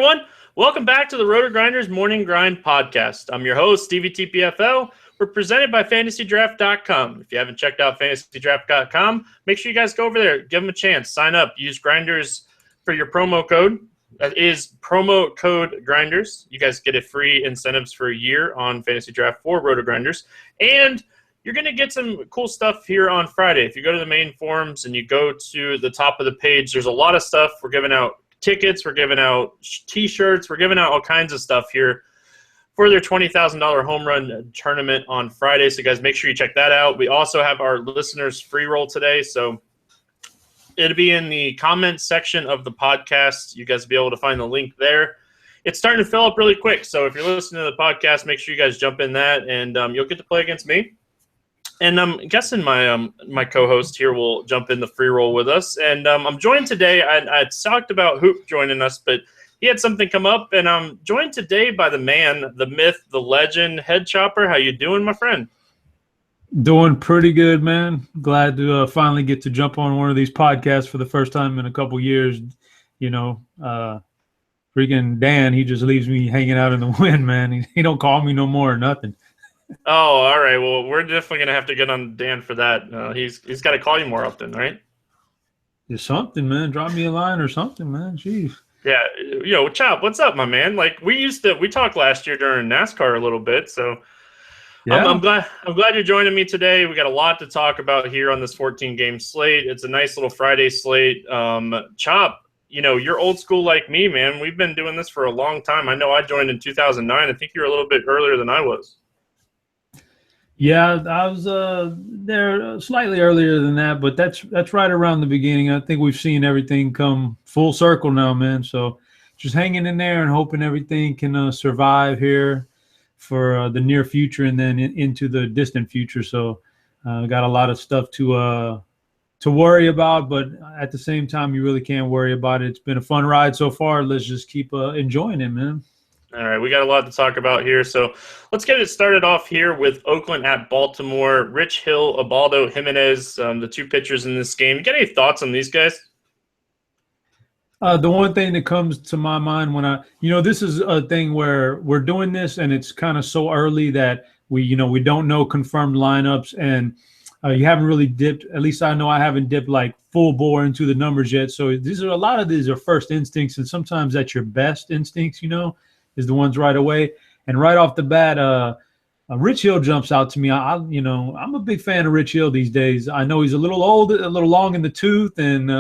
everyone. Welcome back to the Roto Grinders Morning Grind Podcast. I'm your host, Stevie TPFL. We're presented by FantasyDraft.com. If you haven't checked out FantasyDraft.com, make sure you guys go over there. Give them a chance. Sign up. Use Grinders for your promo code. That is promo code Grinders. You guys get a free incentives for a year on Fantasy Draft for Roto Grinders. And you're going to get some cool stuff here on Friday. If you go to the main forums and you go to the top of the page, there's a lot of stuff. We're giving out tickets, we're giving out T-shirts, we're giving out all kinds of stuff here for their $20,000 home run tournament on Friday. So guys, make sure you check that out. We also have our listeners free roll today. So it'll be in the comments section of the podcast. You guys will be able to find the link there. It's starting to fill up really quick. So if you're listening to the podcast, make sure you guys jump in that, and you'll get to play against me. And I'm guessing my co-host here will jump in the free roll with us. And I'm joined today. I talked about Hoop joining us, but he had something come up. And I'm joined today by the man, the myth, the legend, Head Chopper. How you doing, my friend? Doing pretty good, man. Glad to finally get to jump on one of these podcasts for the first time in a couple years. You know, freaking Dan, he just leaves me hanging out in the wind, man. He don't call me no more or nothing. Oh, all right. Well, we're definitely going to have to get on Dan for that. He's got to call you more often, right? Just something, man. Drop me a line or something, man. Jeez. Yeah. Chop, what's up, my man? Like, we talked last year during NASCAR a little bit, so yeah. I'm glad you're joining me today. We got a lot to talk about here on this 14-game slate. It's a nice little Friday slate. Chop, you're old school like me, man. We've been doing this for a long time. I know I joined in 2009. I think you were a little bit earlier than I was. Yeah, I was there slightly earlier than that, but that's right around the beginning. I think we've seen everything come full circle now, man. So just hanging in there and hoping everything can survive here for the near future and then into the distant future. So got a lot of stuff to worry about, but at the same time, you really can't worry about it. It's been a fun ride so far. Let's just keep enjoying it, man. All right, we got a lot to talk about here, so let's get it started off here with Oakland at Baltimore. Rich Hill, Ubaldo Jimenez, the two pitchers in this game. You got any thoughts on these guys? The one thing that comes to my mind when this is a thing where we're doing this and it's kind of so early that we don't know confirmed lineups, and you haven't really dipped. At least I know I haven't dipped like full bore into the numbers yet. So a lot of these are first instincts, and sometimes that's your best instincts, is the ones right away. And right off the bat, Rich Hill jumps out to me. I'm a big fan of Rich Hill these days. I know he's a little old, a little long in the tooth, and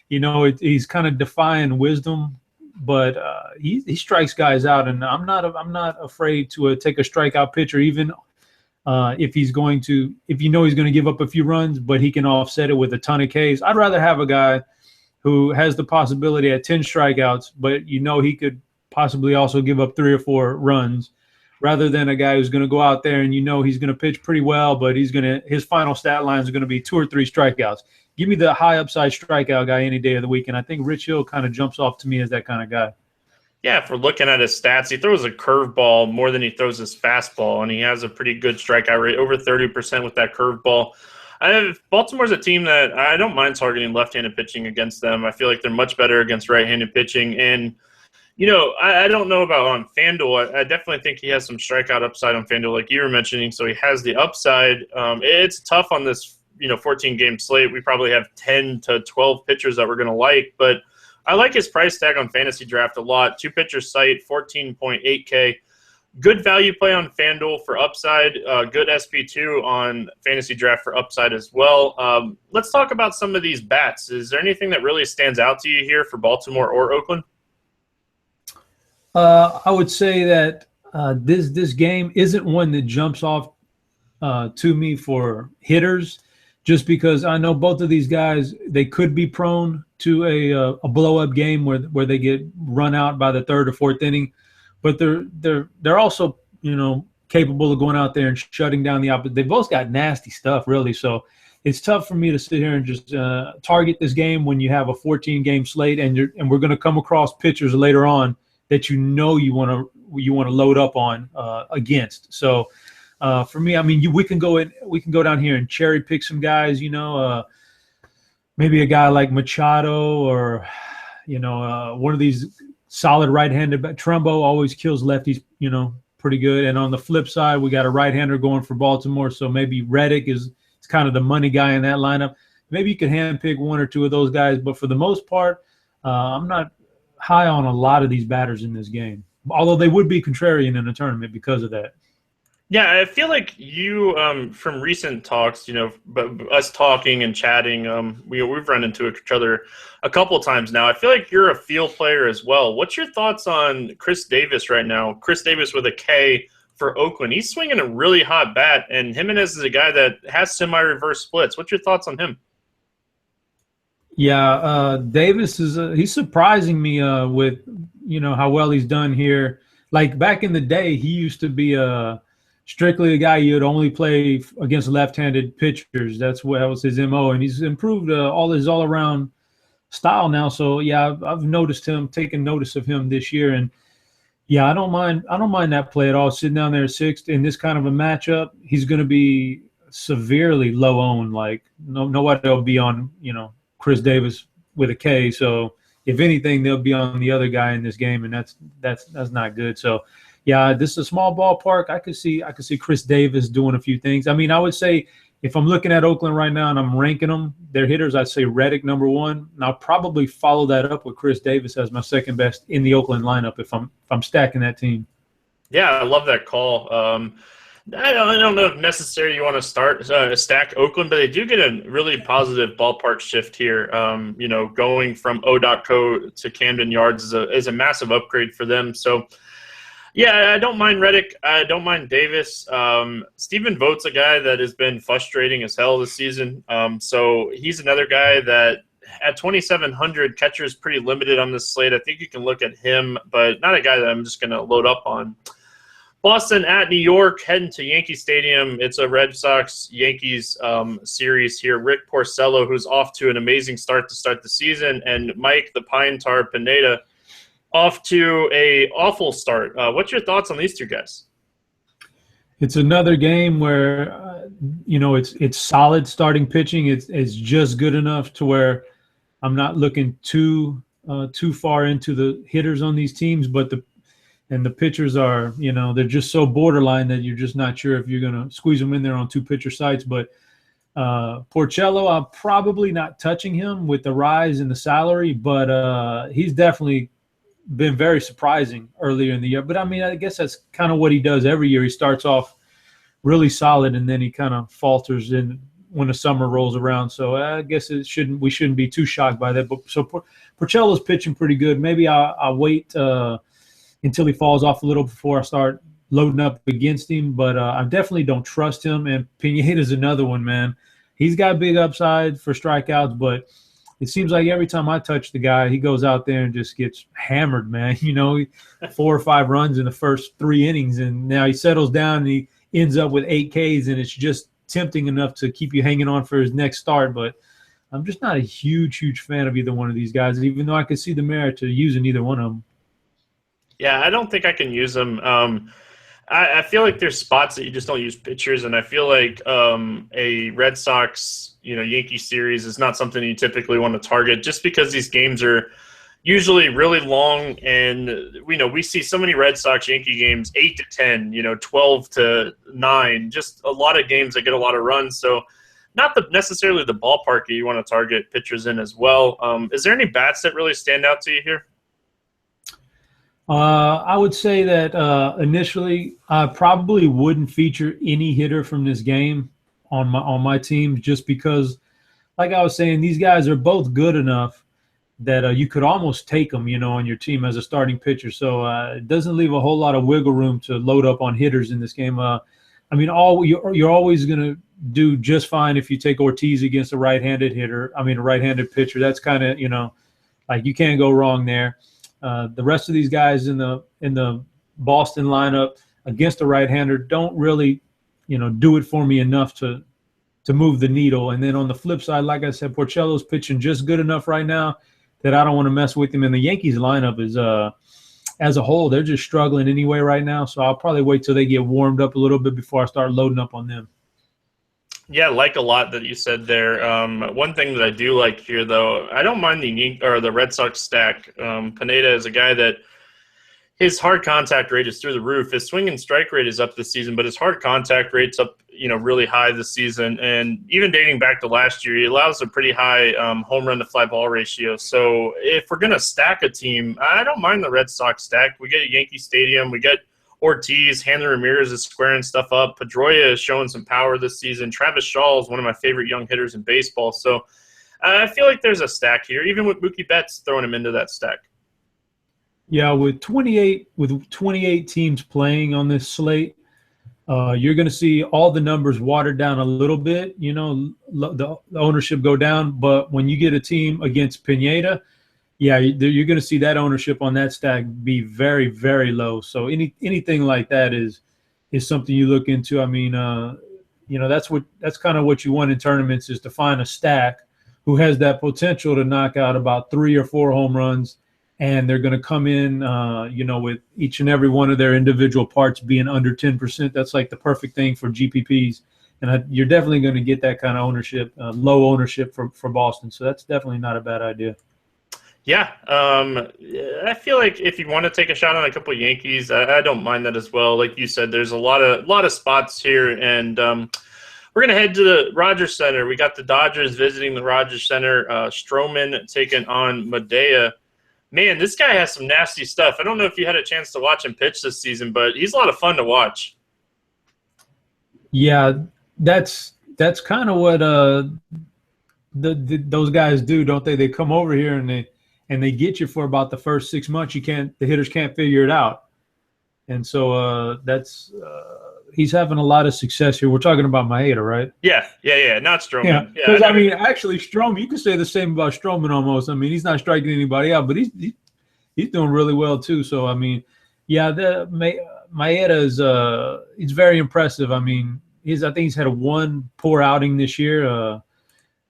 he's kind of defying wisdom, but he strikes guys out, and I'm not afraid to take a strikeout pitcher, even if he's going to give up a few runs, but he can offset it with a ton of Ks. I'd rather have a guy who has the possibility at 10 strikeouts, but he could possibly also give up 3 or 4 runs, rather than a guy who's going to go out there and he's going to pitch pretty well, but his final stat lines are going to be 2 or 3 strikeouts. Give me the high upside strikeout guy any day of the week, and I think Rich Hill kind of jumps off to me as that kind of guy. Yeah, if we're looking at his stats, he throws a curveball more than he throws his fastball, and he has a pretty good strikeout rate, over 30% with that curveball. Baltimore's a team that I don't mind targeting left-handed pitching against them. I feel like they're much better against right-handed pitching, and I don't know about on FanDuel. I definitely think he has some strikeout upside on FanDuel, like you were mentioning. So he has the upside. It's tough on this, 14-game slate. We probably have 10 to 12 pitchers that we're going to like. But I like his price tag on Fantasy Draft a lot. 2-pitcher site, 14.8K. Good value play on FanDuel for upside. Good SP2 on Fantasy Draft for upside as well. Let's talk about some of these bats. Is there anything that really stands out to you here for Baltimore or Oakland? I would say that this game isn't one that jumps off to me for hitters, just because I know both of these guys, they could be prone to a blow-up game where they get run out by the 3rd or 4th inning, but they're also capable of going out there and shutting down the opposite. They both got nasty stuff, really. So it's tough for me to sit here and just target this game when you have a 14-game slate, and we're going to come across pitchers later on that you want to load up on against. So for me, we can go down here and cherry pick some guys. Maybe a guy like Machado or one of these solid right-handed. But Trumbo always kills lefties, pretty good. And on the flip side, we got a right-hander going for Baltimore. So maybe Reddick is kind of the money guy in that lineup. Maybe you could handpick one or two of those guys. But for the most part, I'm not high on a lot of these batters in this game, although they would be contrarian in a tournament because of that. Yeah, I feel like you, from recent talks, but us talking and chatting, we've run into each other a couple of times now. I feel like you're a field player as well. What's your thoughts on Chris Davis right now? Chris Davis with a K for Oakland. He's swinging a really hot bat, and Jimenez is a guy that has semi-reverse splits. What's your thoughts on him? Yeah, Davis he's surprising me with how well he's done here. Like back in the day, he used to be strictly a guy you'd only play against left-handed pitchers. That was his MO, and he's improved all his all-around style now. So yeah, I've noticed him, taking notice of him this year, and yeah, I don't mind that play at all. Sitting down there at sixth in this kind of a matchup, he's going to be severely low owned. Like nobody will be on Chris Davis with a K. So if anything, they'll be on the other guy in this game, and that's not good. So yeah, this is a small ballpark. I could see Chris Davis doing a few things. I mean, I would say if I'm looking at Oakland right now and I'm ranking them, their hitters, I'd say Reddick number one, and I'll probably follow that up with Chris Davis as my second best in the Oakland lineup if I'm stacking that team. Yeah, I love that call. I don't know if necessarily you want to start stack Oakland, but they do get a really positive ballpark shift here. Going from O.co to Camden Yards is a massive upgrade for them. So, yeah, I don't mind Reddick. I don't mind Davis. Stephen Vogt's a guy that has been frustrating as hell this season. So he's another guy that at 2,700, catcher is pretty limited on this slate. I think you can look at him, but not a guy that I'm just going to load up on. Boston at New York, heading to Yankee Stadium. It's a Red Sox-Yankees series here. Rick Porcello, who's off to an amazing start to start the season, and Mike the Pine Tar Pineda off to a awful start. What's your thoughts on these two guys? It's another game where, it's solid starting pitching. It's just good enough to where I'm not looking too far into the hitters on these teams, but the pitchers are, they're just so borderline that you're just not sure if you're going to squeeze them in there on two pitcher sites. But Porcello, I'm probably not touching him with the rise in the salary, but he's definitely been very surprising earlier in the year. But, I mean, I guess that's kind of what he does every year. He starts off really solid, and then he kind of falters in when the summer rolls around. So I guess we shouldn't be too shocked by that. But so Porcello's pitching pretty good. Maybe I'll wait until he falls off a little before I start loading up against him. But I definitely don't trust him. And Pineda's another one, man. He's got big upside for strikeouts, but it seems like every time I touch the guy, he goes out there and just gets hammered, man. 4 or 5 runs in the first 3 innings, and now he settles down and he ends up with 8 Ks, and it's just tempting enough to keep you hanging on for his next start. But I'm just not a huge fan of either one of these guys, even though I could see the merit to using either one of them. Yeah, I don't think I can use them. I feel like there's spots that you just don't use pitchers, and I feel like a Red Sox, Yankee series is not something you typically want to target just because these games are usually really long, and we see so many Red Sox Yankee games 8-10, 12-9, just a lot of games that get a lot of runs. So not necessarily the ballpark you want to target pitchers in as well. Is there any bats that really stand out to you here? I would say that initially I probably wouldn't feature any hitter from this game on my team, just because, like I was saying, these guys are both good enough that you could almost take them, on your team as a starting pitcher. So it doesn't leave a whole lot of wiggle room to load up on hitters in this game. You're always going to do just fine if you take Ortiz against a right-handed hitter. A right-handed pitcher. That's kind of, like you can't go wrong there. The rest of these guys in the Boston lineup against a right-hander don't really, do it for me enough to move the needle. And then on the flip side, like I said, Porcello's pitching just good enough right now that I don't want to mess with him. And the Yankees lineup is, as a whole, they're just struggling anyway right now. So I'll probably wait till they get warmed up a little bit before I start loading up on them. Yeah, like a lot that you said there. One thing that I do like here, though, I don't mind the Red Sox stack. Pineda is a guy that his hard contact rate is through the roof. His swing and strike rate is up this season, but his hard contact rate's up, really high this season. And even dating back to last year, he allows a pretty high home run to fly ball ratio. So if we're going to stack a team, I don't mind the Red Sox stack. We get Yankee Stadium. We get Ortiz. Hanley Ramirez is squaring stuff up. Pedroia is showing some power this season. Travis Shaw is one of my favorite young hitters in baseball. So I feel like there's a stack here, even with Mookie Betts throwing him into that stack. Yeah, with 28 teams playing on this slate, you're going to see all the numbers watered down a little bit. The ownership go down, but when you get a team against Pineda, yeah, you're going to see that ownership on that stack be very, very low. So anything like that is something you look into. I mean, that's kind of what you want in tournaments, is to find a stack who has that potential to knock out about 3 or 4 home runs. And they're going to come in, with each and every one of their individual parts being under 10%. That's like the perfect thing for GPPs. And you're definitely going to get that kind of ownership, low ownership for Boston. So that's definitely not a bad idea. Yeah, I feel like if you want to take a shot on a couple of Yankees, I don't mind that as well. Like you said, there's a lot of spots here, and we're going to head to the Rogers Center. We got the Dodgers visiting the Rogers Center. Stroman taking on Medea. Man, this guy has some nasty stuff. I don't know if you had a chance to watch him pitch this season, but he's a lot of fun to watch. Yeah, that's kind of what those guys do, don't they? They come over here and they get you for about the first 6 months. The hitters can't figure it out, and so he's having a lot of success here. We're talking about Maeda, right? Yeah, not Stroman. Yeah, because actually Stroman, you can say the same about Stroman almost. I mean, he's not striking anybody out, but he's doing really well too. So I mean, yeah, Maeda is he's very impressive. I mean, I think he's had one poor outing this year.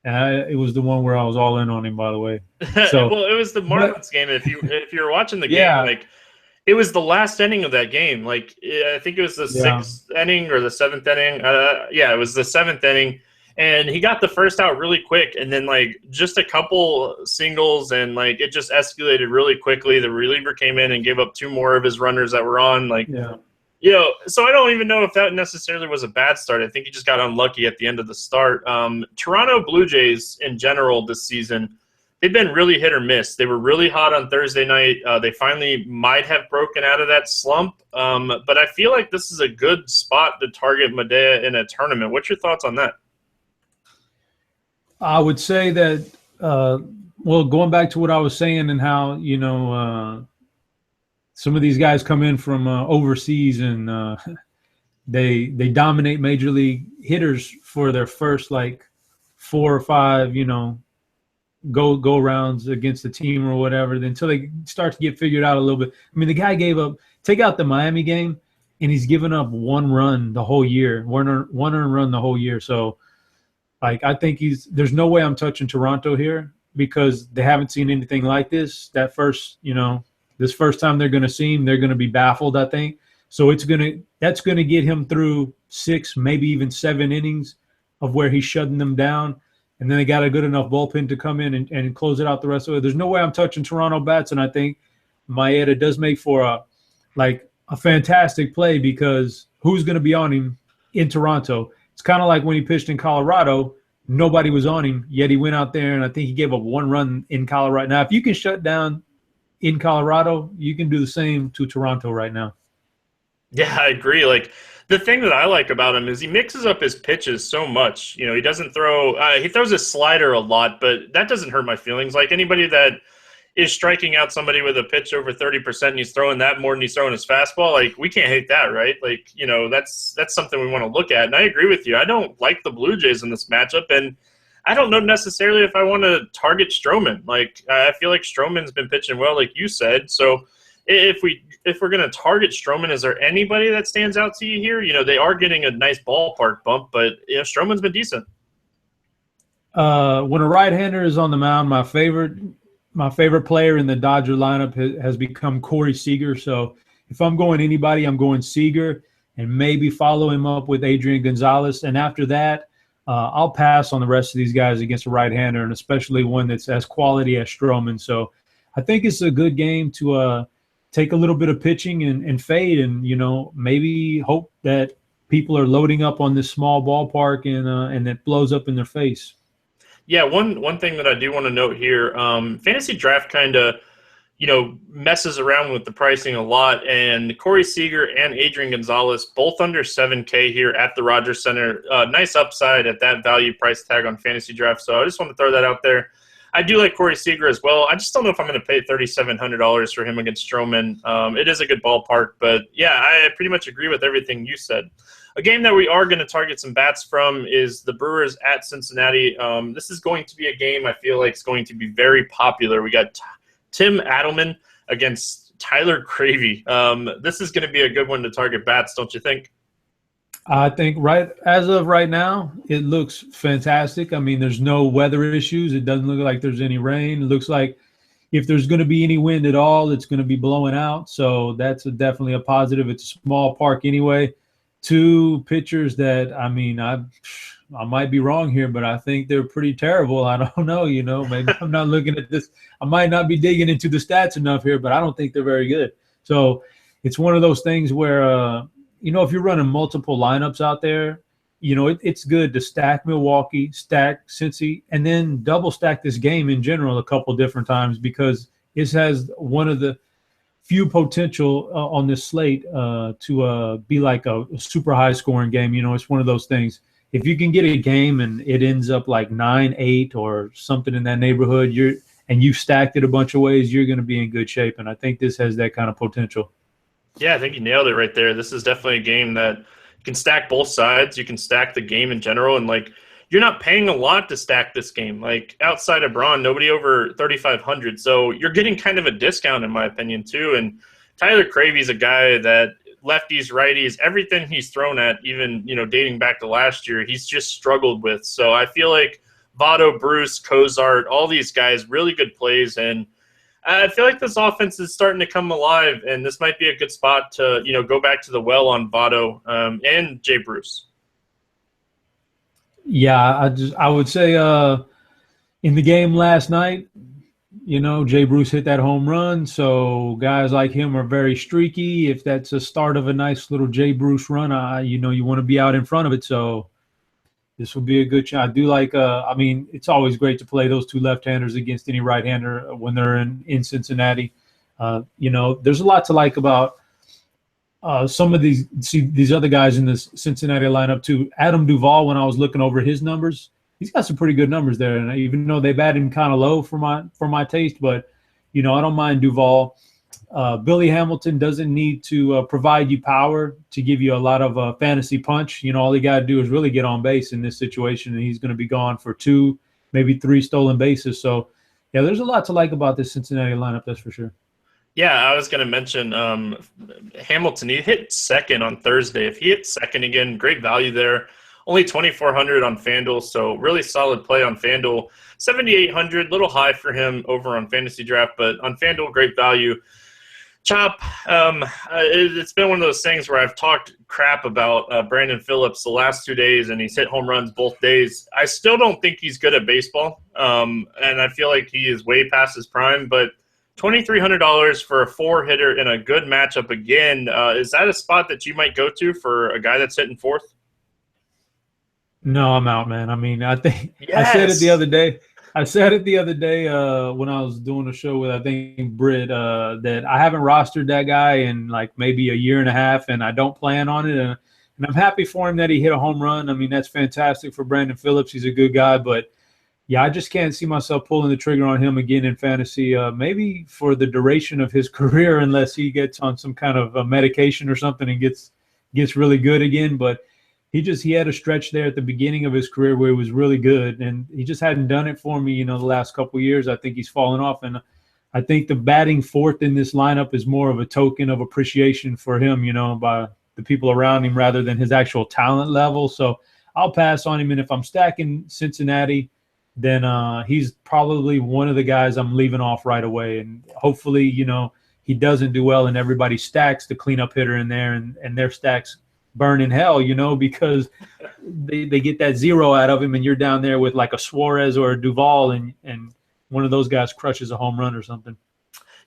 It was the one where I was all in on him, by the way. So well, it was the Marlins game. If you're watching the game, like. It was the last inning of that game. Like, I think it was the 6th inning or the 7th inning. It was the 7th inning. And he got the first out really quick. And then, just a couple singles, and, it just escalated really quickly. The reliever came in and gave up 2 more of his runners that were on. So I don't even know if that necessarily was a bad start. I think he just got unlucky at the end of the start. Toronto Blue Jays in general this season, they've been really hit or miss. They were really hot on Thursday night. They finally might have broken out of that slump. But I feel like this is a good spot to target Medea in a tournament. What's your thoughts on that? I would say that, going back to what I was saying and how, some of these guys come in from overseas and they dominate major league hitters for their first 4 or 5, go rounds against the team or whatever, until they start to get figured out a little bit. I mean, the guy take out the Miami game, and he's given up 1 run the whole year, one earned run the whole year. So, I think there's no way I'm touching Toronto here, because they haven't seen anything like this. This first time they're going to see him, they're going to be baffled, I think. So that's going to get him through 6, maybe even 7 innings of where he's shutting them down. And then they got a good enough bullpen to come in and close it out the rest of it. There's no way I'm touching Toronto bats, and I think Maeda does make for a fantastic play, because who's going to be on him in Toronto? It's kind of like when he pitched in Colorado, nobody was on him, yet he went out there, and I think he gave up 1 run in Colorado. Now, if you can shut down in Colorado, you can do the same to Toronto right now. Yeah, I agree. The thing that I like about him is he mixes up his pitches so much. He doesn't he throws a slider a lot, but that doesn't hurt my feelings. Anybody that is striking out somebody with a pitch over 30% and he's throwing that more than he's throwing his fastball, we can't hate that, right? That's something we want to look at. And I agree with you. I don't like the Blue Jays in this matchup, and I don't know necessarily if I want to target Stroman. I feel like Stroman's been pitching well, like you said. So if we're going to target Stroman, is there anybody that stands out to you here? They are getting a nice ballpark bump, but Stroman's been decent. When a right-hander is on the mound, my favorite player in the Dodger lineup has become Corey Seager. So if I'm going anybody, I'm going Seager, and maybe follow him up with Adrian Gonzalez. And after that, I'll pass on the rest of these guys against a right-hander, and especially one that's as quality as Stroman. So I think it's a good game to take a little bit of pitching and fade, and maybe hope that people are loading up on this small ballpark and that blows up in their face. Yeah, one thing that I do want to note here, Fantasy Draft kind of messes around with the pricing a lot, and Corey Seager and Adrian Gonzalez both under 7K here at the Rogers Center. Nice upside at that value price tag on Fantasy Draft, so I just want to throw that out there. I do like Corey Seager as well. I just don't know if I'm going to pay $3,700 for him against Stroman. It is a good ballpark, but yeah, I pretty much agree with everything you said. A game that we are going to target some bats from is the Brewers at Cincinnati. This is going to be a game I feel like is going to be very popular. We got Tim Adelman against Tyler Cravey. This is going to be a good one to target bats, don't you think? I think as of right now, it looks fantastic. I mean, there's no weather issues. It doesn't look like there's any rain. It looks like if there's going to be any wind at all, it's going to be blowing out. So that's definitely a positive. It's a small park anyway. Two pitchers that, I mean, I might be wrong here, but I think they're pretty terrible. I don't know, maybe I'm not looking at this. I might not be digging into the stats enough here, but I don't think they're very good. So it's one of those things where, if you're running multiple lineups out there, it's good to stack Milwaukee, stack Cincy, and then double stack this game in general a couple different times, because it has one of the few potential on this slate to be like a super high scoring game. It's one of those things. If you can get a game and it ends up like 9-8 or something in that neighborhood, you stacked it a bunch of ways, you're going to be in good shape. And I think this has that kind of potential. Yeah, I think you nailed it right there. This is definitely a game that you can stack both sides. You can stack the game in general, and you're not paying a lot to stack this game. Outside of Braun, nobody over 3,500. So you're getting kind of a discount, in my opinion, too. And Tyler Cravey's a guy that lefties, righties, everything he's thrown at, even dating back to last year, he's just struggled with. So I feel like Votto, Bruce, Cozart, all these guys, really good plays, and I feel like this offense is starting to come alive, and this might be a good spot to, go back to the well on Votto and Jay Bruce. Yeah, I would say in the game last night, Jay Bruce hit that home run, so guys like him are very streaky. If that's a start of a nice little Jay Bruce run, you want to be out in front of it, so this will be a good shot. I do like it's always great to play those two left-handers against any right-hander when they're in Cincinnati. There's a lot to like about some of these other guys in this Cincinnati lineup too. Adam Duvall, when I was looking over his numbers, he's got some pretty good numbers there. And even though they bat him kind of low for my taste, but I don't mind Duvall. Billy Hamilton doesn't need to provide you power to give you a lot of fantasy punch. All he got to do is really get on base in this situation, and he's going to be gone for 2, maybe 3 stolen bases. So, yeah, there's a lot to like about this Cincinnati lineup, that's for sure. Yeah, I was going to mention Hamilton. He hit second on Thursday. If he hits second again, great value there. Only 2,400 on FanDuel, so really solid play on FanDuel. 7,800, little high for him over on Fantasy Draft, but on FanDuel, great value. Chop, it's been one of those things where I've talked crap about Brandon Phillips the last 2 days, and he's hit home runs both days. I still don't think he's good at baseball, and I feel like he is way past his prime, but $2,300 for a 4-hitter in a good matchup again, is that a spot that you might go to for a guy that's hitting fourth? No, I'm out, man. I mean, I think Yes. I said it the other day when I was doing a show with, I think, Britt, that I haven't rostered that guy in like maybe a year and a half, and I don't plan on it. And I'm happy for him that he hit a home run. I mean, that's fantastic for Brandon Phillips. He's a good guy, but yeah, I just can't see myself pulling the trigger on him again in fantasy, maybe for the duration of his career, unless he gets on some kind of medication or something and gets really good again. But he had a stretch there at the beginning of his career where he was really good, and he just hadn't done it for me, the last couple of years. I think he's fallen off, and I think the batting fourth in this lineup is more of a token of appreciation for him, by the people around him rather than his actual talent level. So I'll pass on him, and if I'm stacking Cincinnati, then he's probably one of the guys I'm leaving off right away, and hopefully, he doesn't do well and everybody stacks the cleanup hitter in there, and their stacks burn in hell, because they get that zero out of him, and you're down there with like a Suarez or a Duvall, and one of those guys crushes a home run or something.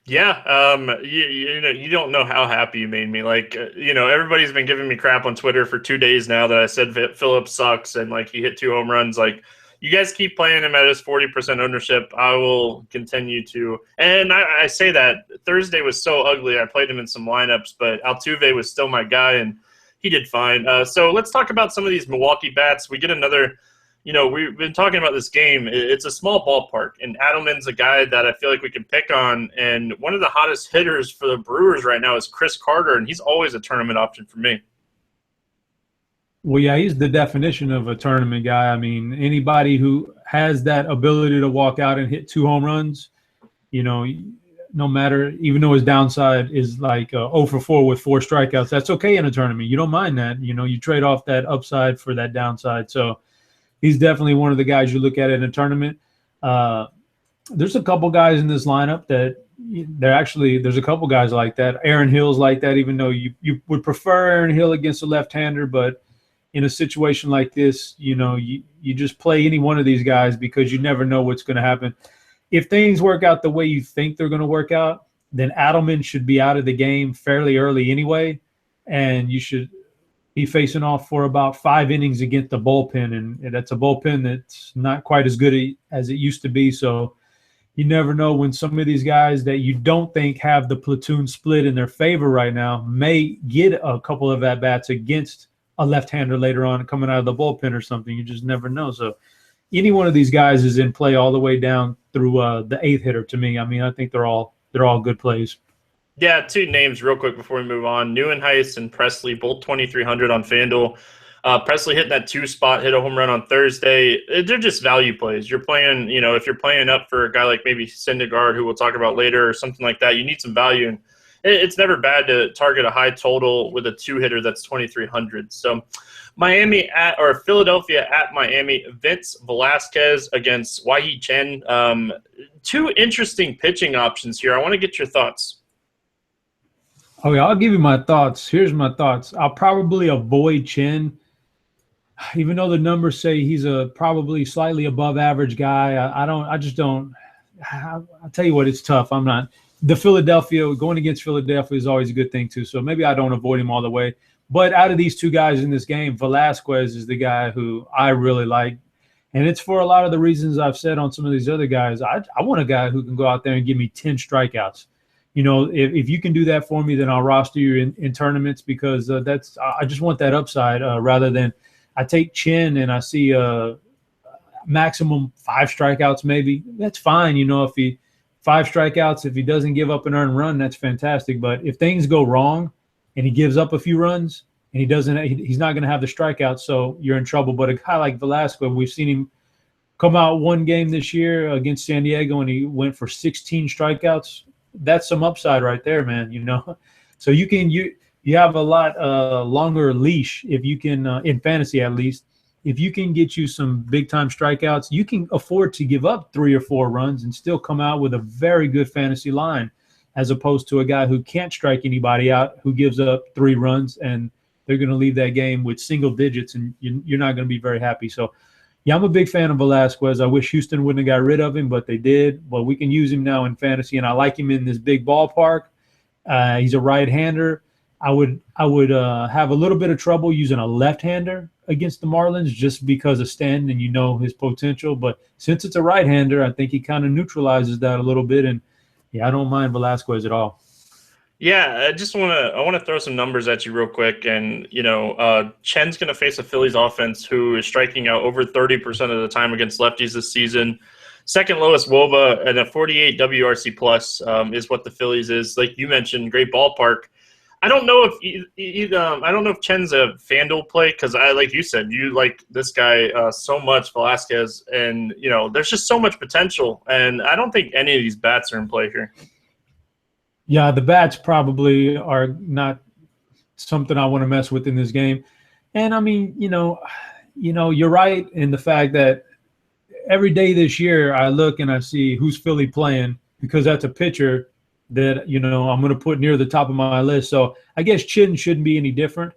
Yeah, you don't know how happy you made me. Like, everybody's been giving me crap on Twitter for 2 days now that I said Phillips sucks and like he hit 2 home runs. Like, you guys keep playing him at his 40% ownership. I will continue to. And I say that Thursday was so ugly. I played him in some lineups, but Altuve was still my guy, and he did fine. So let's talk about some of these Milwaukee bats. We get another. We've been talking about this game. It's a small ballpark, and Adelman's a guy that I feel like we can pick on. And one of the hottest hitters for the Brewers right now is Chris Carter, and he's always a tournament option for me. Well, yeah, he's the definition of a tournament guy. I mean, anybody who has that ability to walk out and hit 2 home runs, no matter, even though his downside is like 0 for 4 with 4 strikeouts, that's okay in a tournament. You don't mind that. You trade off that upside for that downside. So he's definitely one of the guys you look at in a tournament. There's a couple guys in this lineup that there's a couple guys like that. Aaron Hill's like that, even though you would prefer Aaron Hill against a left-hander, but in a situation like this, you just play any one of these guys because you never know what's going to happen. If things work out the way you think they're going to work out, then Adelman should be out of the game fairly early anyway, and you should be facing off for about 5 innings against the bullpen, and that's a bullpen that's not quite as good as it used to be. So you never know when some of these guys that you don't think have the platoon split in their favor right now may get a couple of at-bats against a left-hander later on coming out of the bullpen or something. You just never know. So any one of these guys is in play all the way down through the 8th hitter to me. I mean, I think they're all good plays. Yeah, 2 names real quick before we move on. Neuenhuis and Presley, both 2,300 on FanDuel. Presley hitting that 2 spot, hit a home run on Thursday. They're just value plays. You're playing, if you're playing up for a guy like maybe Syndergaard, who we'll talk about later, or something like that, you need some value. And it's never bad to target a high total with a 2-hitter that's 2,300. So Philadelphia at Miami, Vince Velasquez against Wai-Hee Chen. 2 interesting pitching options here. I want to get your thoughts. Okay, I'll give you my thoughts. Here's my thoughts. I'll probably avoid Chen, even though the numbers say he's a probably slightly above average guy. I'll tell you what, it's tough. I'm not. Going against Philadelphia is always a good thing too. So maybe I don't avoid him all the way. But out of these 2 guys in this game, Velasquez is the guy who I really like. And it's for a lot of the reasons I've said on some of these other guys. I want a guy who can go out there and give me 10 strikeouts. If you can do that for me, then I'll roster you in tournaments, because I just want that upside rather than I take Chen and I see maximum 5 strikeouts maybe. That's fine. If he 5 strikeouts, if he doesn't give up an earned run, that's fantastic. But if things go wrong and he gives up a few runs and he's not going to have the strikeouts, so you're in trouble. But a guy like Velasquez, we've seen him come out one game this year against San Diego and he went for 16 strikeouts. That's some upside right there, man. So you have a lot longer leash if you can in fantasy, at least. If you can get you some big time strikeouts, you can afford to give up 3 or 4 runs and still come out with a very good fantasy line, as opposed to a guy who can't strike anybody out, who gives up 3 runs and they're going to leave that game with single digits, and you're not going to be very happy. So yeah, I'm a big fan of Velasquez. I wish Houston wouldn't have got rid of him, but they did. Well, we can use him now in fantasy, and I like him in this big ballpark. He's a right-hander. I would have a little bit of trouble using a left-hander against the Marlins just because of Stanton and his potential. But since it's a right-hander, I think he kind of neutralizes that a little bit. And, yeah, I don't mind Velasquez at all. Yeah, I want to throw some numbers at you real quick. And, Chen's going to face a Phillies offense who is striking out over 30% of the time against lefties this season. Second lowest WOBA and a 48 WRC plus is what the Phillies is. Like you mentioned, great ballpark. I don't know if Chen's a FanDuel play, because like you said, you like this guy so much, Velasquez, and there's just so much potential, and I don't think any of these bats are in play here. Yeah, the bats probably are not something I want to mess with in this game. And I mean, you're right in the fact that every day this year I look and I see who's Philly playing, because that's a pitcher that, I'm going to put near the top of my list. So I guess Chen shouldn't be any different.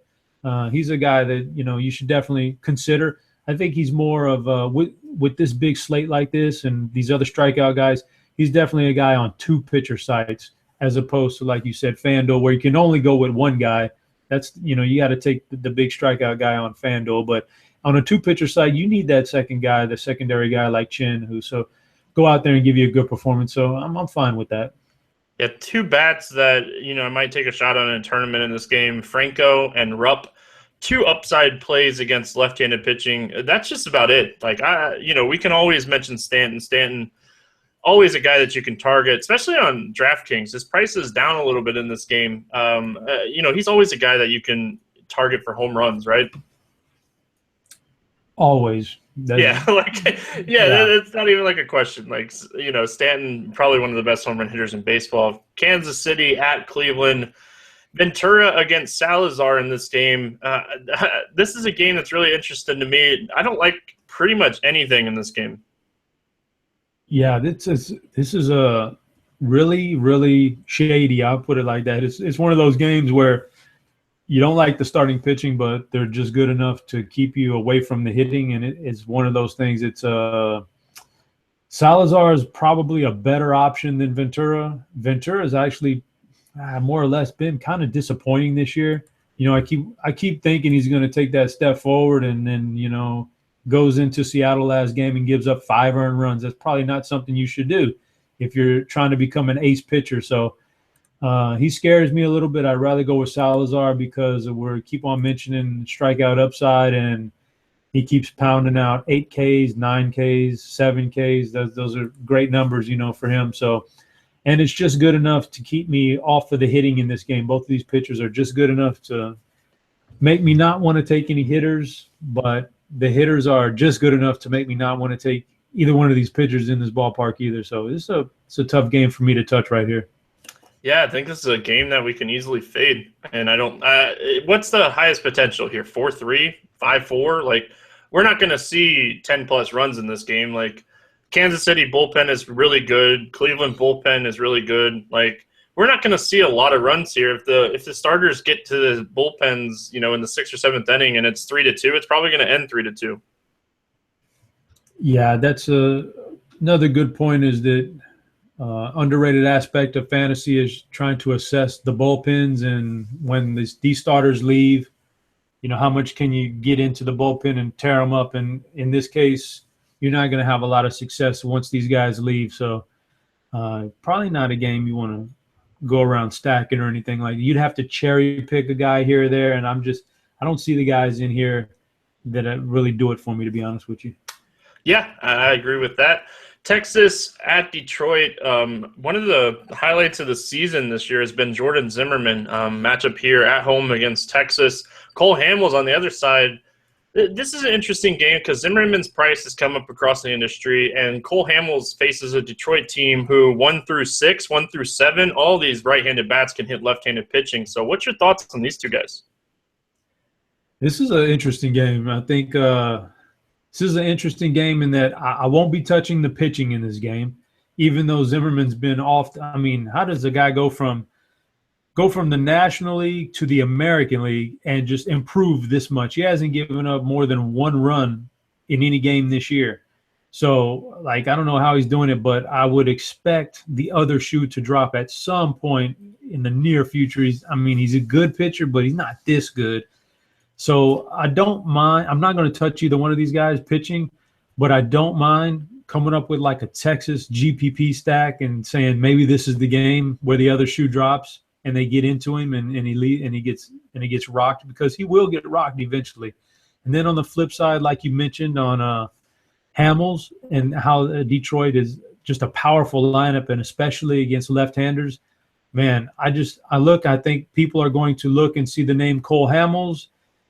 He's a guy that, you should definitely consider. I think he's more of with this big slate like this and these other strikeout guys, he's definitely a guy on two pitcher sites as opposed to, like you said, FanDuel, where you can only go with one guy. That's, you got to take the big strikeout guy on FanDuel. But on a two pitcher site, you need that second guy, the secondary guy like Chin, who so go out there and give you a good performance. So I'm fine with that. Yeah, two bats that, I might take a shot on in a tournament in this game, Franco and Rupp. Two upside plays against left-handed pitching. That's just about it. Like, we can always mention Stanton. Stanton, always a guy that you can target, especially on DraftKings. His price is down a little bit in this game. He's always a guy that you can target for home runs, right? Always. That's not even like a question. Like, Stanton, probably one of the best home run hitters in baseball. Kansas City at Cleveland. Ventura against Salazar in this game. This is a game that's really interesting to me. I don't like pretty much anything in this game. Yeah, this is a really, really shady. I'll put it like that. It's one of those games where you don't like the starting pitching, but they're just good enough to keep you away from the hitting, and it's one of those things. It's Salazar is probably a better option than Ventura. Ventura has actually more or less been kind of disappointing this year. I keep thinking he's going to take that step forward, and then goes into Seattle last game and gives up 5 earned runs. That's probably not something you should do if you're trying to become an ace pitcher. So he scares me a little bit. I'd rather go with Salazar because we keep on mentioning strikeout upside, and he keeps pounding out 8 Ks, 9 Ks, 7 Ks. Those are great numbers, for him. So, and it's just good enough to keep me off of the hitting in this game. Both of these pitchers are just good enough to make me not want to take any hitters, but the hitters are just good enough to make me not want to take either one of these pitchers in this ballpark either. So it's a tough game for me to touch right here. Yeah, I think this is a game that we can easily fade. And I don't what's the highest potential here? 4-3, 5-4? Like, we're not going to see 10-plus runs in this game. Like, Kansas City bullpen is really good. Cleveland bullpen is really good. Like, we're not going to see a lot of runs here. If the starters get to the bullpens, in the 6th or 7th inning and it's 3-2, it's probably going to end 3-2. Yeah, that's another good point is that underrated aspect of fantasy is trying to assess the bullpens, and when these starters leave, how much can you get into the bullpen and tear them up? And in this case, you're not going to have a lot of success once these guys leave. So probably not a game you want to go around stacking or anything like that. You'd have to cherry pick a guy here or there, and I don't see the guys in here that really do it for me, to be honest with you. Yeah, I agree with that. Texas at Detroit. One of the highlights of the season this year has been Jordan Zimmermann matchup here at home against Texas. Cole Hamels on the other side. This is an interesting game because Zimmerman's price has come up across the industry, and Cole Hamels faces a Detroit team who 1 through 6, 1 through 7, all these right-handed bats can hit left-handed pitching. So what's your thoughts on these two guys? This is an interesting game. I think this is an interesting game in that I won't be touching the pitching in this game, even though Zimmerman's been off. I mean, how does a guy go from the National League to the American League and just improve this much? He hasn't given up more than 1 run in any game this year. So, I don't know how he's doing it, but I would expect the other shoe to drop at some point in the near future. He's a good pitcher, but he's not this good. So I don't mind. I'm not going to touch either one of these guys pitching, but I don't mind coming up with like a Texas GPP stack and saying maybe this is the game where the other shoe drops and they get into him and he gets rocked, because he will get rocked eventually. And then on the flip side, like you mentioned on Hamels and how Detroit is just a powerful lineup, and especially against left-handers, man, I think people are going to look and see the name Cole Hamels,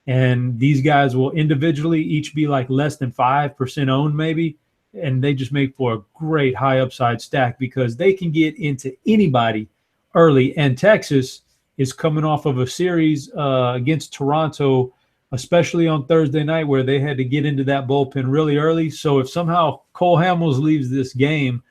and these guys will individually each be like less than 5% owned maybe, and they just make for a great high upside stack because they can get into anybody early. And Texas is coming off of a series against Toronto, especially on Thursday night, where they had to get into that bullpen really early. So if somehow Cole Hamels leaves this game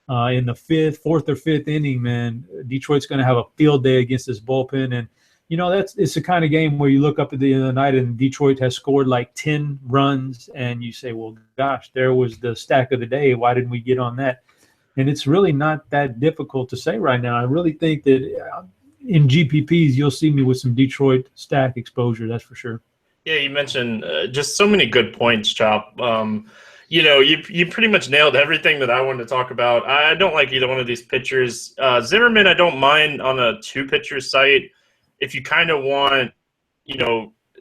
in the 4th or 5th inning, man, Detroit's going to have a field day against this bullpen. And it's the kind of game where you look up at the end of the night and Detroit has scored like 10 runs and you say, well, gosh, there was the stack of the day. Why didn't we get on that? And it's really not that difficult to say right now. I really think that in GPPs, you'll see me with some Detroit stack exposure. That's for sure. Yeah, you mentioned just so many good points, Chop. You pretty much nailed everything that I wanted to talk about. I don't like either one of these pitchers. Zimmerman, I don't mind on a 2-pitcher site. If you kind of want,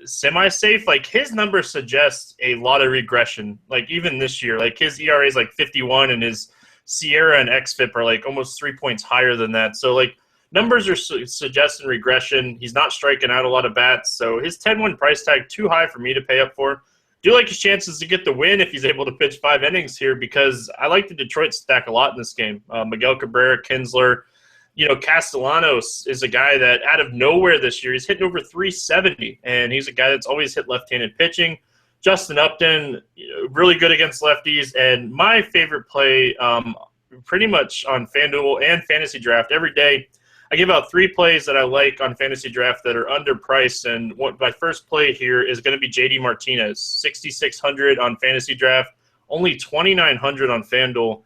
semi-safe, like his numbers suggest a lot of regression. Like even this year, like his ERA is like 51 and his Sierra and XFIP are like almost 3 points higher than that. So like numbers are suggesting regression. He's not striking out a lot of bats. So his 10-1 price tag too high for me to pay up for. Do like his chances to get the win if he's able to pitch 5 innings here, because I like the Detroit stack a lot in this game. Miguel Cabrera, Kinsler, Castellanos is a guy that out of nowhere this year, he's hitting over 370, and he's a guy that's always hit left-handed pitching. Justin Upton, really good against lefties, and my favorite play pretty much on FanDuel and Fantasy Draft every day. I give out 3 plays that I like on Fantasy Draft that are underpriced, and my first play here is going to be JD Martinez, 6,600 on Fantasy Draft, only 2,900 on FanDuel.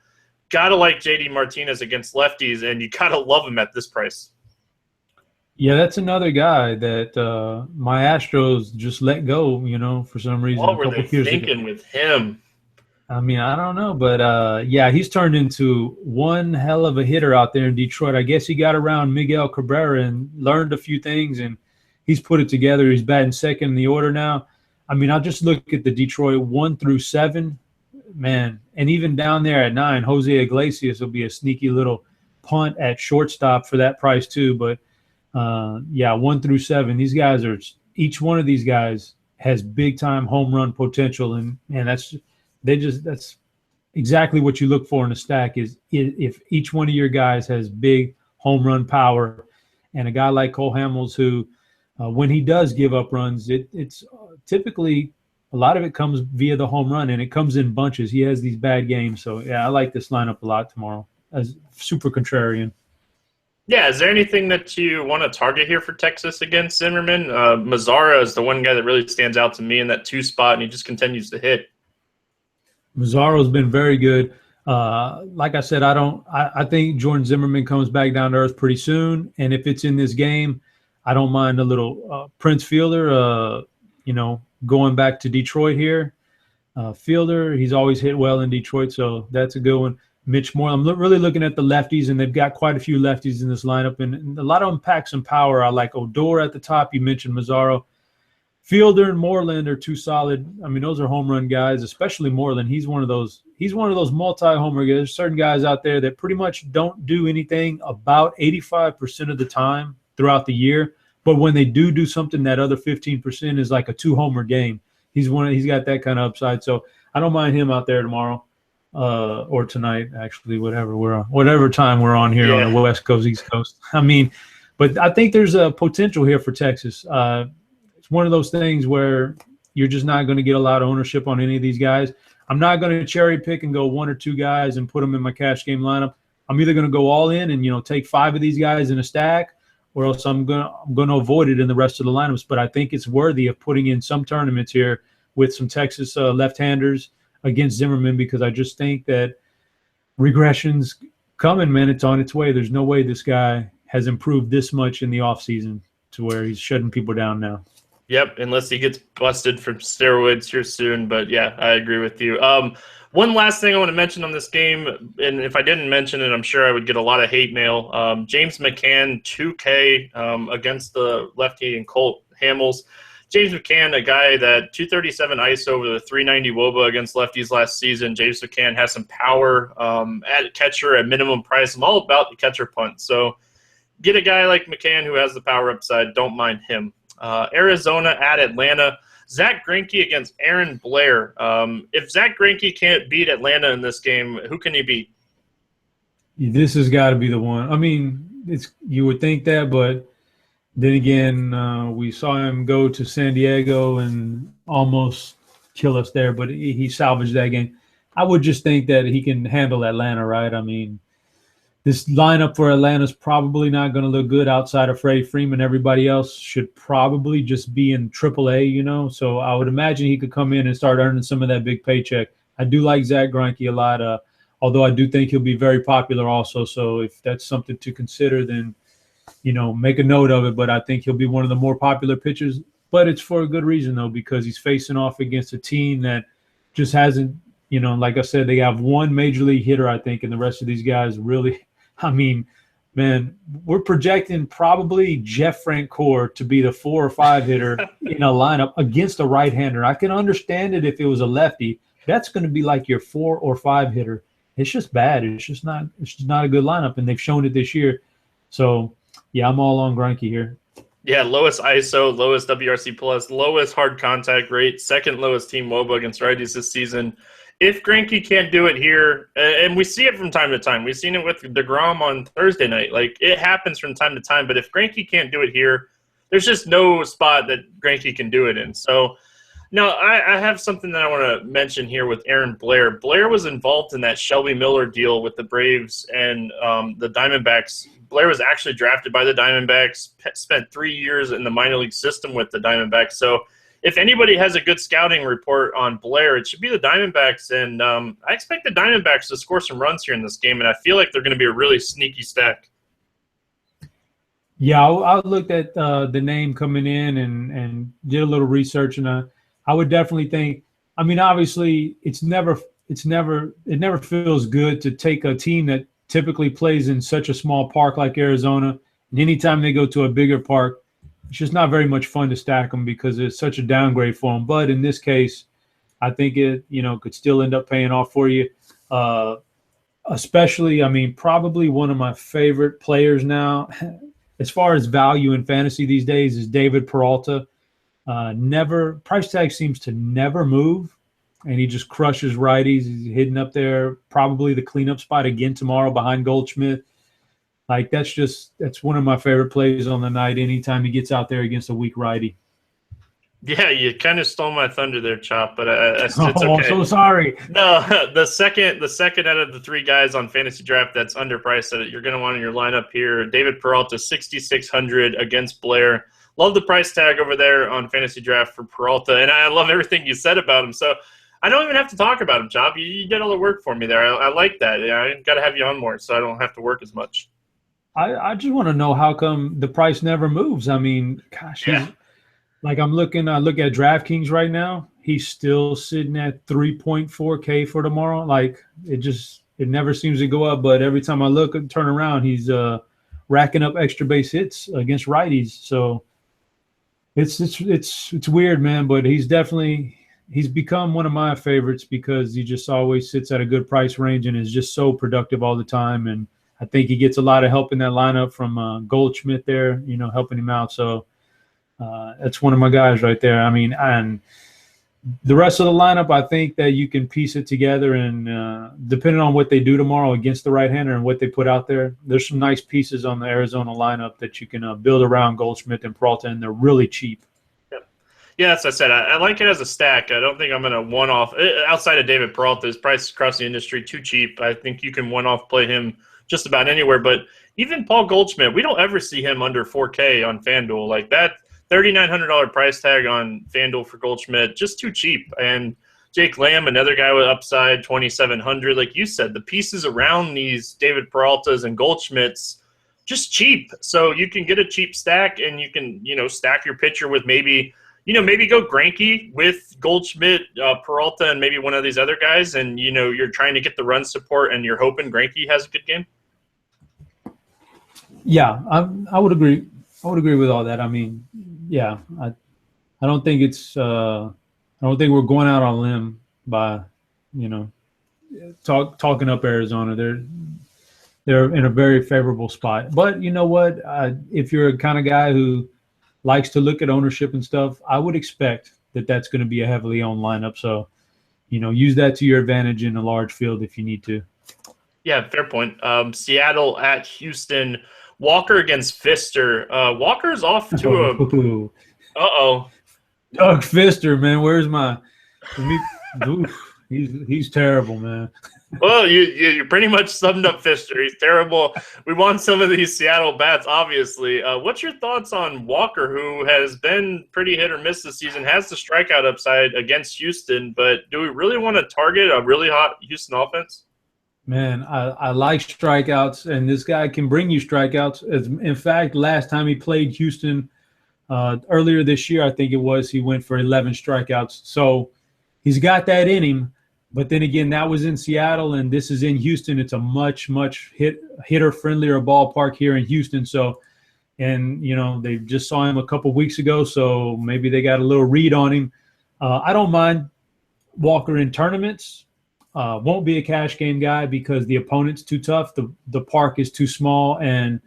Gotta like JD Martinez against lefties, and you gotta love him at this price. Yeah, that's another guy that my Astros just let go, for some reason. What were they thinking with him? I mean, I don't know, but he's turned into one hell of a hitter out there in Detroit. I guess he got around Miguel Cabrera and learned a few things, and he's put it together. He's batting second in the order now. I mean, I'll just look at the Detroit 1 through 7. Man, and even down there at 9, Jose Iglesias will be a sneaky little punt at shortstop for that price too. But 1 through 7, these guys each one of these guys has big time home run potential, and that's exactly what you look for in a stack is if each one of your guys has big home run power, and a guy like Cole Hamels who, when he does give up runs, it's typically a lot of it comes via the home run, and it comes in bunches. He has these bad games. So, I like this lineup a lot tomorrow as super contrarian. Yeah, is there anything that you want to target here for Texas against Zimmerman? Mazzara is the one guy that really stands out to me in that 2 spot, and he just continues to hit. Mazzaro's been very good. Like I said, I think Jordan Zimmerman comes back down to earth pretty soon, and if it's in this game, I don't mind a little Prince Fielder, going back to Detroit here. Fielder, he's always hit well in Detroit, so that's a good one. Mitch Moore, I'm really looking at the lefties, and they've got quite a few lefties in this lineup, and a lot of them pack some power. I like Odor at the top. You mentioned Mazzaro. Fielder and Moreland are 2 solid. I mean, those are home run guys, especially Moreland. He's one of those multi-homer guys. There's certain guys out there that pretty much don't do anything about 85% of the time throughout the year. But when they do something, that other 15% is like a 2-homer game. He's got that kind of upside. So I don't mind him out there tomorrow or tonight, actually, whatever time we're on here on the West Coast, East Coast. I mean, but I think there's a potential here for Texas. It's one of those things where you're just not going to get a lot of ownership on any of these guys. I'm not going to cherry pick and go 1 or 2 guys and put them in my cash game lineup. I'm either going to go all in and take 5 of these guys in a stack, or else I'm going to avoid it in the rest of the lineups. But I think it's worthy of putting in some tournaments here with some Texas left-handers against Zimmerman, because I just think that regression's coming, man. It's on its way. There's no way this guy has improved this much in the offseason to where he's shutting people down now. Yep, unless he gets busted from steroids here soon. But, yeah, I agree with you. One last thing I want to mention on this game, and if I didn't mention it, I'm sure I would get a lot of hate mail. James McCann, 2K against the lefty and Colt Hamels. James McCann, a guy that 237 ISO over the 390 WOBA against lefties last season. James McCann has some power at catcher at minimum price. I'm all about the catcher punt. So get a guy like McCann who has the power upside. Don't mind him. Arizona at Atlanta. Zach Greinke against Aaron Blair. If Zach Greinke can't beat Atlanta in this game, who can he beat? This has got to be the one. I mean, you would think that, but then again, we saw him go to San Diego and almost kill us there, but he salvaged that game. I would just think that he can handle Atlanta, right? I mean, this lineup for Atlanta is probably not going to look good outside of Freddie Freeman. Everybody else should probably just be in AAA, you know. So I would imagine he could come in and start earning some of that big paycheck. I do like Zach Greinke a lot, although I do think he'll be very popular also. So if that's something to consider, then, you know, make a note of it. But I think he'll be one of the more popular pitchers. But it's for a good reason, though, because he's facing off against a team that just hasn't, you know, like I said, they have one major league hitter, I think, and the rest of these guys really – I mean, man, we're projecting probably Jeff Francoeur to be the 4 or 5 hitter in a lineup against a right-hander. I can understand it if it was a lefty. That's going to be like your 4 or 5 hitter. It's just bad. It's just not a good lineup, and they've shown it this year. So, yeah, I'm all on Greinke here. Yeah, lowest ISO, lowest WRC plus, lowest hard contact rate, second lowest team WOBA against righties this season. If Greinke can't do it here, and we see it from time to time, we've seen it with DeGrom on Thursday night. Like, it happens from time to time. But if Greinke can't do it here, there's just no spot that Greinke can do it in. So, now I have something that I want to mention here with Aaron Blair. Blair was involved in that Shelby Miller deal with the Braves and the Diamondbacks. Blair was actually drafted by the Diamondbacks, spent 3 years in the minor league system with the Diamondbacks. So, if anybody has a good scouting report on Blair, it should be the Diamondbacks. And I expect the Diamondbacks to score some runs here in this game, and I feel like they're going to be a really sneaky stack. Yeah, I looked at the name coming in and did a little research, and I would definitely think. I mean, obviously, it never feels good to take a team that typically plays in such a small park like Arizona, and anytime they go to a bigger park, it's just not very much fun to stack them because it's such a downgrade for them. But in this case, I think it, you know, could still end up paying off for you. Especially, I mean, probably one of my favorite players now, as far as value in fantasy these days, is David Peralta. Price tag seems to never move, and he just crushes righties. He's hitting up there, probably the cleanup spot again tomorrow behind Goldschmidt. Like, that's one of my favorite plays on the night anytime he gets out there against a weak righty. Yeah, you kind of stole my thunder there, Chop, but it's okay. I'm so sorry. No, the second out of the 3 guys on Fantasy Draft that's underpriced that you're going to want in your lineup here, David Peralta, 6,600 against Blair. Love the price tag over there on Fantasy Draft for Peralta, and I love everything you said about him. So I don't even have to talk about him, Chop. You did all the work for me there. I like that. I got to have you on more so I don't have to work as much. I just want to know how come the price never moves. I mean, gosh, yeah. Like I look at DraftKings right now. He's still sitting at 3.4K for tomorrow. Like it never seems to go up. But every time I look and turn around, he's racking up extra base hits against righties. So it's weird, man. But he's become one of my favorites because he just always sits at a good price range and is just so productive all the time. And I think he gets a lot of help in that lineup from Goldschmidt there, you know, helping him out. So that's one of my guys right there. I mean, and the rest of the lineup, I think that you can piece it together, and depending on what they do tomorrow against the right-hander and what they put out there, there's some nice pieces on the Arizona lineup that you can build around Goldschmidt and Peralta, and they're really cheap. Yeah, as I said, I like it as a stack. I don't think I'm going to one-off. Outside of David Peralta, his price across the industry too cheap. I think you can one-off play him just about anywhere. But even Paul Goldschmidt, we don't ever see him under 4K on FanDuel. Like that $3,900 price tag on FanDuel for Goldschmidt, just too cheap. And Jake Lamb, another guy with upside, 2,700. Like you said, the pieces around these David Peraltas and Goldschmidts, just cheap. So you can get a cheap stack, and you can, you know, stack your pitcher with maybe go Greinke with Goldschmidt, Peralta, and maybe one of these other guys. And, you know, you're trying to get the run support, and you're hoping Greinke has a good game. Yeah, I would agree. I would agree with all that. I mean, yeah, I don't think it's I don't think we're going out on a limb by, you know, talking up Arizona. They're in a very favorable spot. But you know what? If you're a kind of guy who likes to look at ownership and stuff, I would expect that that's going to be a heavily owned lineup. So, you know, use that to your advantage in a large field if you need to. Yeah, fair point. Seattle at Houston. Walker against Fister. Walker's off to a – uh-oh. Doug Fister, man, where's my – He's terrible, man. Well, you pretty much summed up Fister. He's terrible. We want some of these Seattle bats, obviously. What's your thoughts on Walker, who has been pretty hit or miss this season, has the strikeout upside against Houston, but do we really want to target a really hot Houston offense? Man, I like strikeouts, and this guy can bring you strikeouts. In fact, last time he played Houston earlier this year, I think it was, he went for 11 strikeouts. So he's got that in him. But then again, that was in Seattle, and this is in Houston. It's a much hitter-friendlier ballpark here in Houston. So, and, you know, they just saw him a couple weeks ago, so maybe they got a little read on him. I don't mind Walker in tournaments. Won't be a cash game guy because the opponent's too tough. The park is too small, and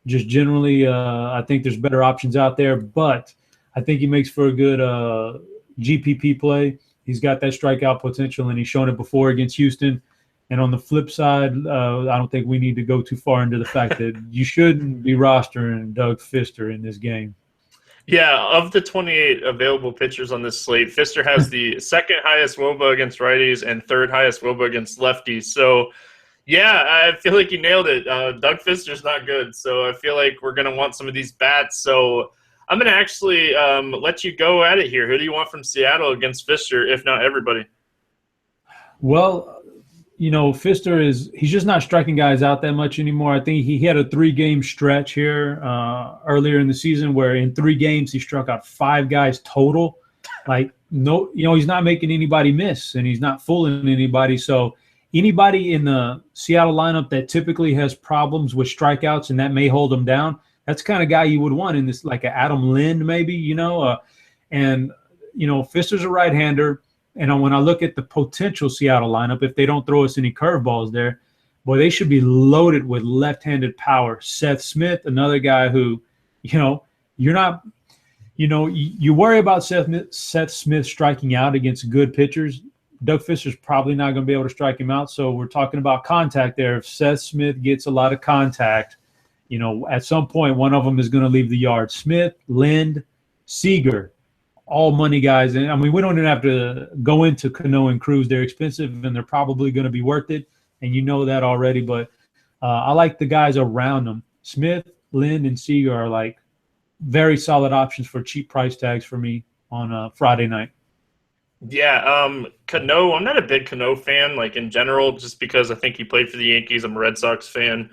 just generally, I think there's better options out there. But I think he makes for a good GPP play. He's got that strikeout potential, and he's shown it before against Houston. And on the flip side, I don't think we need to go too far into the fact that you shouldn't be rostering Doug Fister in this game. Yeah, of the 28 available pitchers on this slate, Fister has the second highest WOBA against righties and third highest WOBA against lefties. So, yeah, I feel like you nailed it. Doug Fister's not good, so I feel like we're going to want some of these bats. So I'm going to actually let you go at it here. Who do you want from Seattle against Fister, if not everybody? Well, you know, he's just not striking guys out that much anymore. I think he had a 3-game stretch here earlier in the season where in 3 games he struck out 5 guys total. Like, no, you know, he's not making anybody miss, and he's not fooling anybody. So anybody in the Seattle lineup that typically has problems with strikeouts and that may hold them down, that's the kind of guy you would want in this, like an Adam Lind maybe, you know. And, you know, Fister's a right-hander. And when I look at the potential Seattle lineup, if they don't throw us any curveballs there, boy, they should be loaded with left-handed power. Seth Smith, another guy who, you know, you're not – you know, you worry about Seth Smith striking out against good pitchers. Doug Fister's probably not going to be able to strike him out. So we're talking about contact there. If Seth Smith gets a lot of contact, you know, at some point one of them is going to leave the yard. Smith, Lind, Seager, all money guys. And I mean, we don't even have to go into Cano and Cruz. They're expensive and they're probably going to be worth it. And you know that already. But I like the guys around them. Smith, Lind, and Seager are like very solid options for cheap price tags for me on Friday night. Yeah, Cano, I'm not a big Cano fan, like in general, just because I think he played for the Yankees. I'm a Red Sox fan.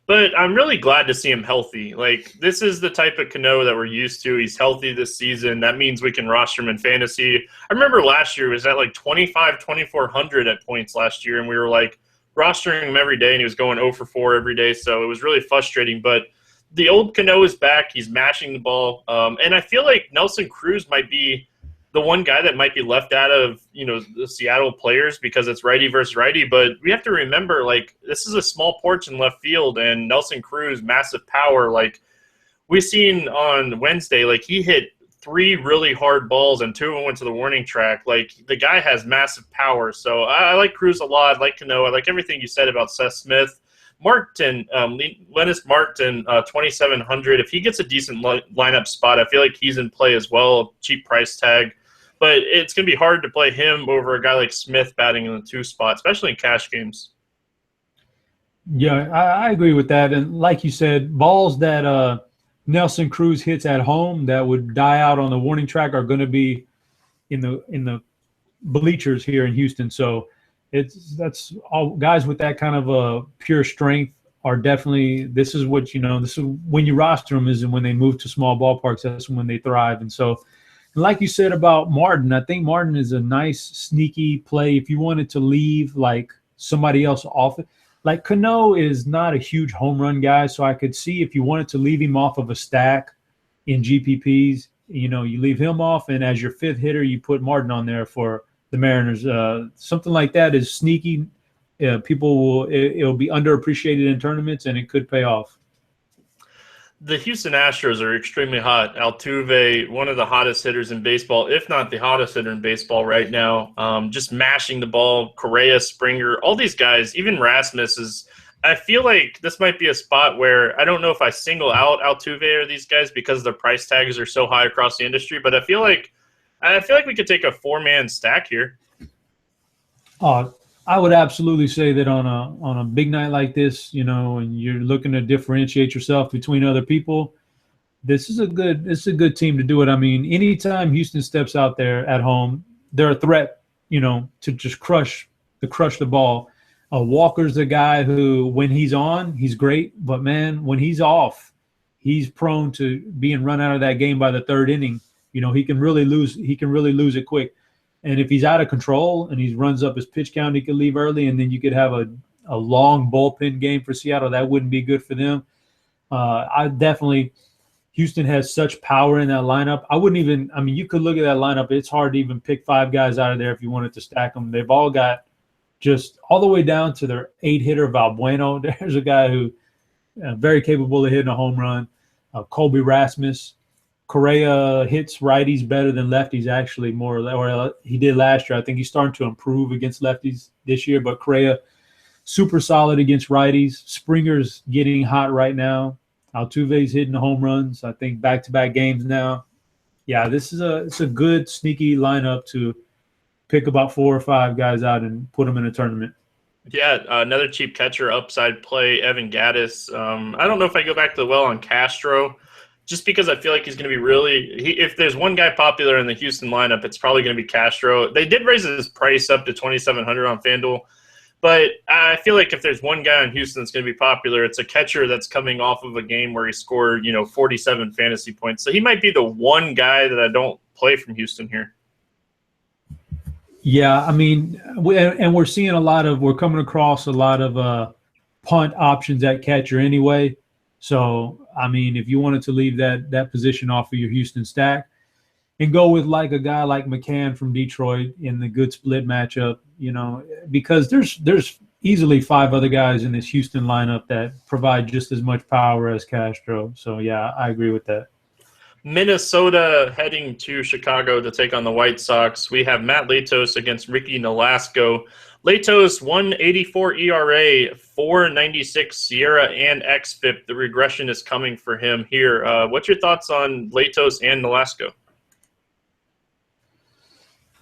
But I'm really glad to see him healthy. Like, this is the type of Cano that we're used to. He's healthy this season. That means we can roster him in fantasy. I remember last year, he was at like 2,400 at points last year, and we were like rostering him every day, and he was going 0 for 4 every day. So it was really frustrating. But the old Cano is back. He's mashing the ball. And I feel like Nelson Cruz might be the one guy that might be left out of, you know, the Seattle players because it's righty versus righty. But we have to remember, like, this is a small porch in left field, and Nelson Cruz, massive power. Like, we seen on Wednesday, like, he hit 3 really hard balls and 2 of them went to the warning track. Like, the guy has massive power. So I like Cruz a lot. I like Cano. I like everything you said about Seth Smith. Martin, Linus Martin, 2,700. If he gets a decent lineup spot, I feel like he's in play as well. Cheap price tag. But it's going to be hard to play him over a guy like Smith batting in the 2 spot, especially in cash games. Yeah, I agree with that. And like you said, balls that Nelson Cruz hits at home that would die out on the warning track are going to be in the bleachers here in Houston. So that's all guys with that kind of a pure strength are definitely. This is what, you know. This is when you roster them, is when they move to small ballparks. That's when they thrive. And so. And like you said about Martin, I think Martin is a nice, sneaky play if you wanted to leave like somebody else off it. Like Cano is not a huge home run guy, so I could see if you wanted to leave him off of a stack in GPPs, you know, you leave him off, and as your 5th hitter, you put Martin on there for the Mariners. Something like that is sneaky. It'll be underappreciated in tournaments, and it could pay off. The Houston Astros are extremely hot. Altuve, one of the hottest hitters in baseball, if not the hottest hitter in baseball right now, just mashing the ball. Correa, Springer, all these guys, even Rasmus is – I feel like this might be a spot where I don't know if I single out Altuve or these guys because their price tags are so high across the industry, but I feel like we could take a 4-man stack here. Uh, I would absolutely say that on a big night like this, and you're looking to differentiate yourself between other people, this is a good team to do it. I mean, anytime Houston steps out there at home, they're a threat, to just crush the ball. Walker's the guy who, when he's on, he's great, but man, when he's off, he's prone to being run out of that game by the third inning. He can really lose. He can really lose it quick. And if he's out of control and he runs up his pitch count, he could leave early, and then you could have a long bullpen game for Seattle. That wouldn't be good for them. I definitely Houston has such power in that lineup. I mean, you could look at that lineup. It's hard to even pick five guys out of there if you wanted to stack them. They've all got just all the way down to their 8-hitter, Valbueno. There's a guy who very capable of hitting a home run. Colby Rasmus. Correa hits righties better than lefties, actually, more or he did last year. I think he's starting to improve against lefties this year, but Correa, super solid against righties. Springer's getting hot right now. Altuve's hitting the home runs, I think, back-to-back games now. Yeah, it's a good, sneaky lineup to pick about 4 or 5 guys out and put them in a tournament. Yeah, another cheap catcher upside play, Evan Gattis. I don't know if I go back to the well on Castro, just because I feel like he's going to be if there's one guy popular in the Houston lineup, it's probably going to be Castro. They did raise his price up to $2,700 on FanDuel, but I feel like if there's one guy in Houston that's going to be popular, it's a catcher that's coming off of a game where he scored, 47 fantasy points. So he might be the one guy that I don't play from Houston here. Yeah, I mean, we're seeing we're coming across a lot of punt options at catcher anyway. So, I mean, if you wanted to leave that position off of your Houston stack and go with like a guy like McCann from Detroit in the good split matchup, because there's easily 5 other guys in this Houston lineup that provide just as much power as Castro. So, yeah, I agree with that. Minnesota heading to Chicago to take on the White Sox. We have Matt Latos against Ricky Nolasco. Latos, 1.84 ERA, 4.96 SIERA and xFIP. The regression is coming for him here. What's your thoughts on Latos and Nolasco?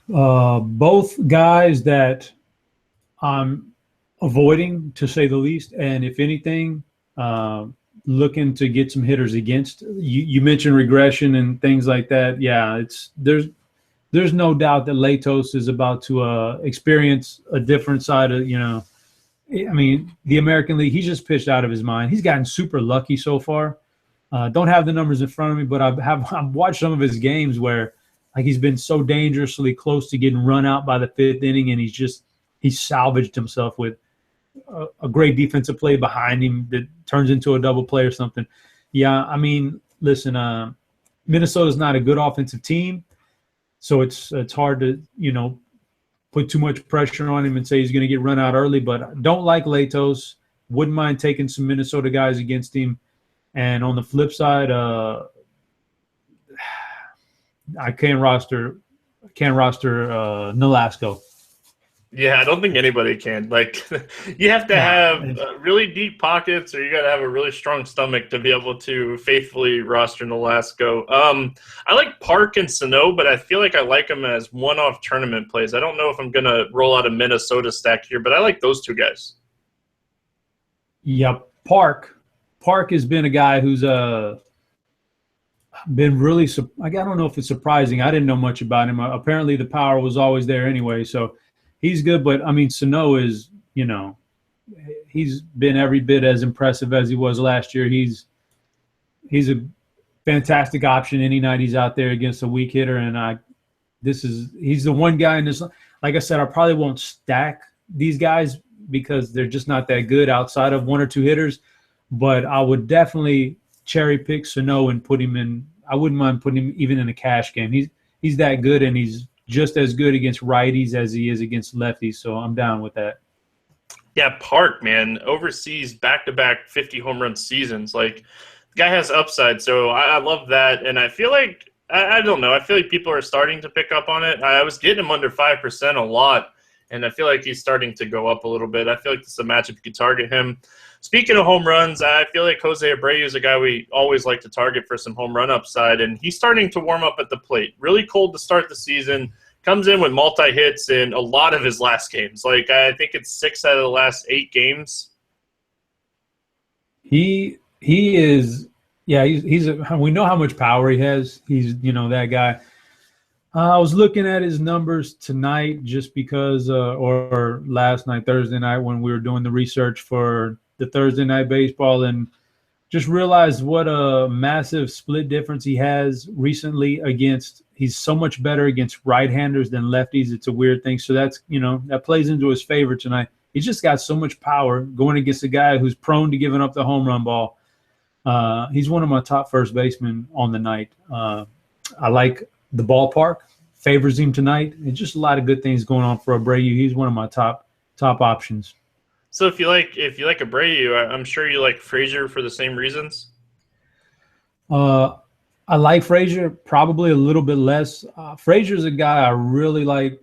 Both guys that I'm avoiding, to say the least, and if anything, looking to get some hitters against. You mentioned regression and things like that. Yeah, there's no doubt that Latos is about to experience a different side of, I mean, the American League, he's just pitched out of his mind. He's gotten super lucky so far. Don't have the numbers in front of me, but I've watched some of his games where like he's been so dangerously close to getting run out by the 5th inning, and he's salvaged himself with a great defensive play behind him that turns into a double play or something. Yeah, I mean, listen, Minnesota's not a good offensive team, so it's hard to, put too much pressure on him and say he's going to get run out early, but I don't like Latos. Wouldn't mind taking some Minnesota guys against him. And on the flip side, I can't roster Nolasco. Yeah, I don't think anybody can. Like, you have to have really deep pockets, or you got to have a really strong stomach to be able to faithfully roster Nolasco. I like Park and Sano, but I feel like I like them as one-off tournament plays. I don't know if I'm going to roll out a Minnesota stack here, but I like those 2 guys. Yeah, Park has been a guy who's been really – I don't know if it's surprising. I didn't know much about him. Apparently the power was always there anyway, so – he's good, but I mean, Sano is, he's been every bit as impressive as he was last year. He's a fantastic option any night he's out there against a weak hitter, and he's the one guy in this. Like I said, I probably won't stack these guys because they're just not that good outside of 1 or 2 hitters. But I would definitely cherry pick Sano and put him in. I wouldn't mind putting him even in a cash game. He's that good, and he's just as good against righties as he is against lefties, so I'm down with that. Yeah, Park, man, overseas back-to-back 50 home run seasons. Like, the guy has upside, so I love that. And I feel like, I don't know, I feel like people are starting to pick up on it. I was getting him under 5% a lot, and I feel like he's starting to go up a little bit. I feel like this is a matchup you could target him. Speaking of home runs, I feel like Jose Abreu is a guy we always like to target for some home run upside, and he's starting to warm up at the plate. Really cold to start the season. comes in with multi-hits in a lot of his last games. Like, I think it's 6 out of the last 8 games. He is, yeah, we know how much power he has. He's, that guy. I was looking at his numbers tonight just because, or last night, Thursday night, when we were doing the research for the Thursday night baseball, and just realized what a massive split difference he has recently against. He's so much better against right-handers than lefties. It's a weird thing. So that's, that plays into his favor tonight. He's just got so much power going against a guy who's prone to giving up the home run ball. He's one of my top first basemen on the night. I like the ballpark, favors him tonight. It's just a lot of good things going on for Abreu. He's one of my top options. So if you like Abreu, I'm sure you like Frazier for the same reasons. I like Frazier, probably a little bit less. Frazier's a guy I really like.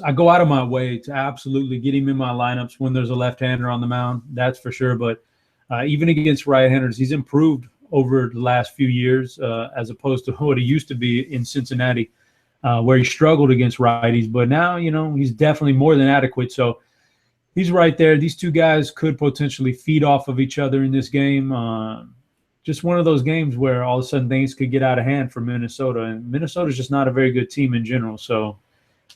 I go out of my way to absolutely get him in my lineups when there's a left-hander on the mound. That's for sure. But even against right-handers, he's improved over the last few years as opposed to what he used to be in Cincinnati, where he struggled against righties. But now, he's definitely more than adequate. So he's right there. These two guys could potentially feed off of each other in this game. Just one of those games where all of a sudden things could get out of hand for Minnesota. And Minnesota's just not a very good team in general. So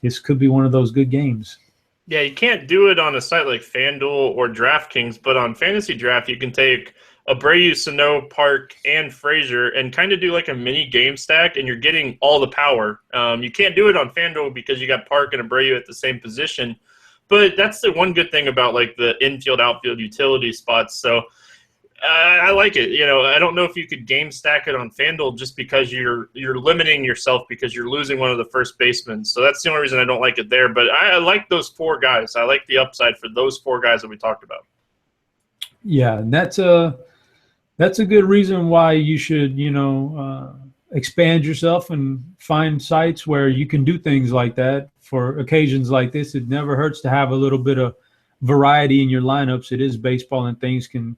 this could be one of those good games. Yeah, you can't do it on a site like FanDuel or DraftKings, but on Fantasy Draft, you can take Abreu, Sano, Park, and Frazier and kind of do like a mini game stack, and you're getting all the power. You can't do it on FanDuel because you got Park and Abreu at the same position. But that's the one good thing about like the infield, outfield utility spots. So I like it. I don't know if you could game stack it on FanDuel just because you're limiting yourself because you're losing one of the first basemen. So that's the only reason I don't like it there. But I like those 4 guys. I like the upside for those 4 guys that we talked about. Yeah, that's a good reason why you should, expand yourself and find sites where you can do things like that for occasions like this. It never hurts to have a little bit of variety in your lineups. It is baseball, and things can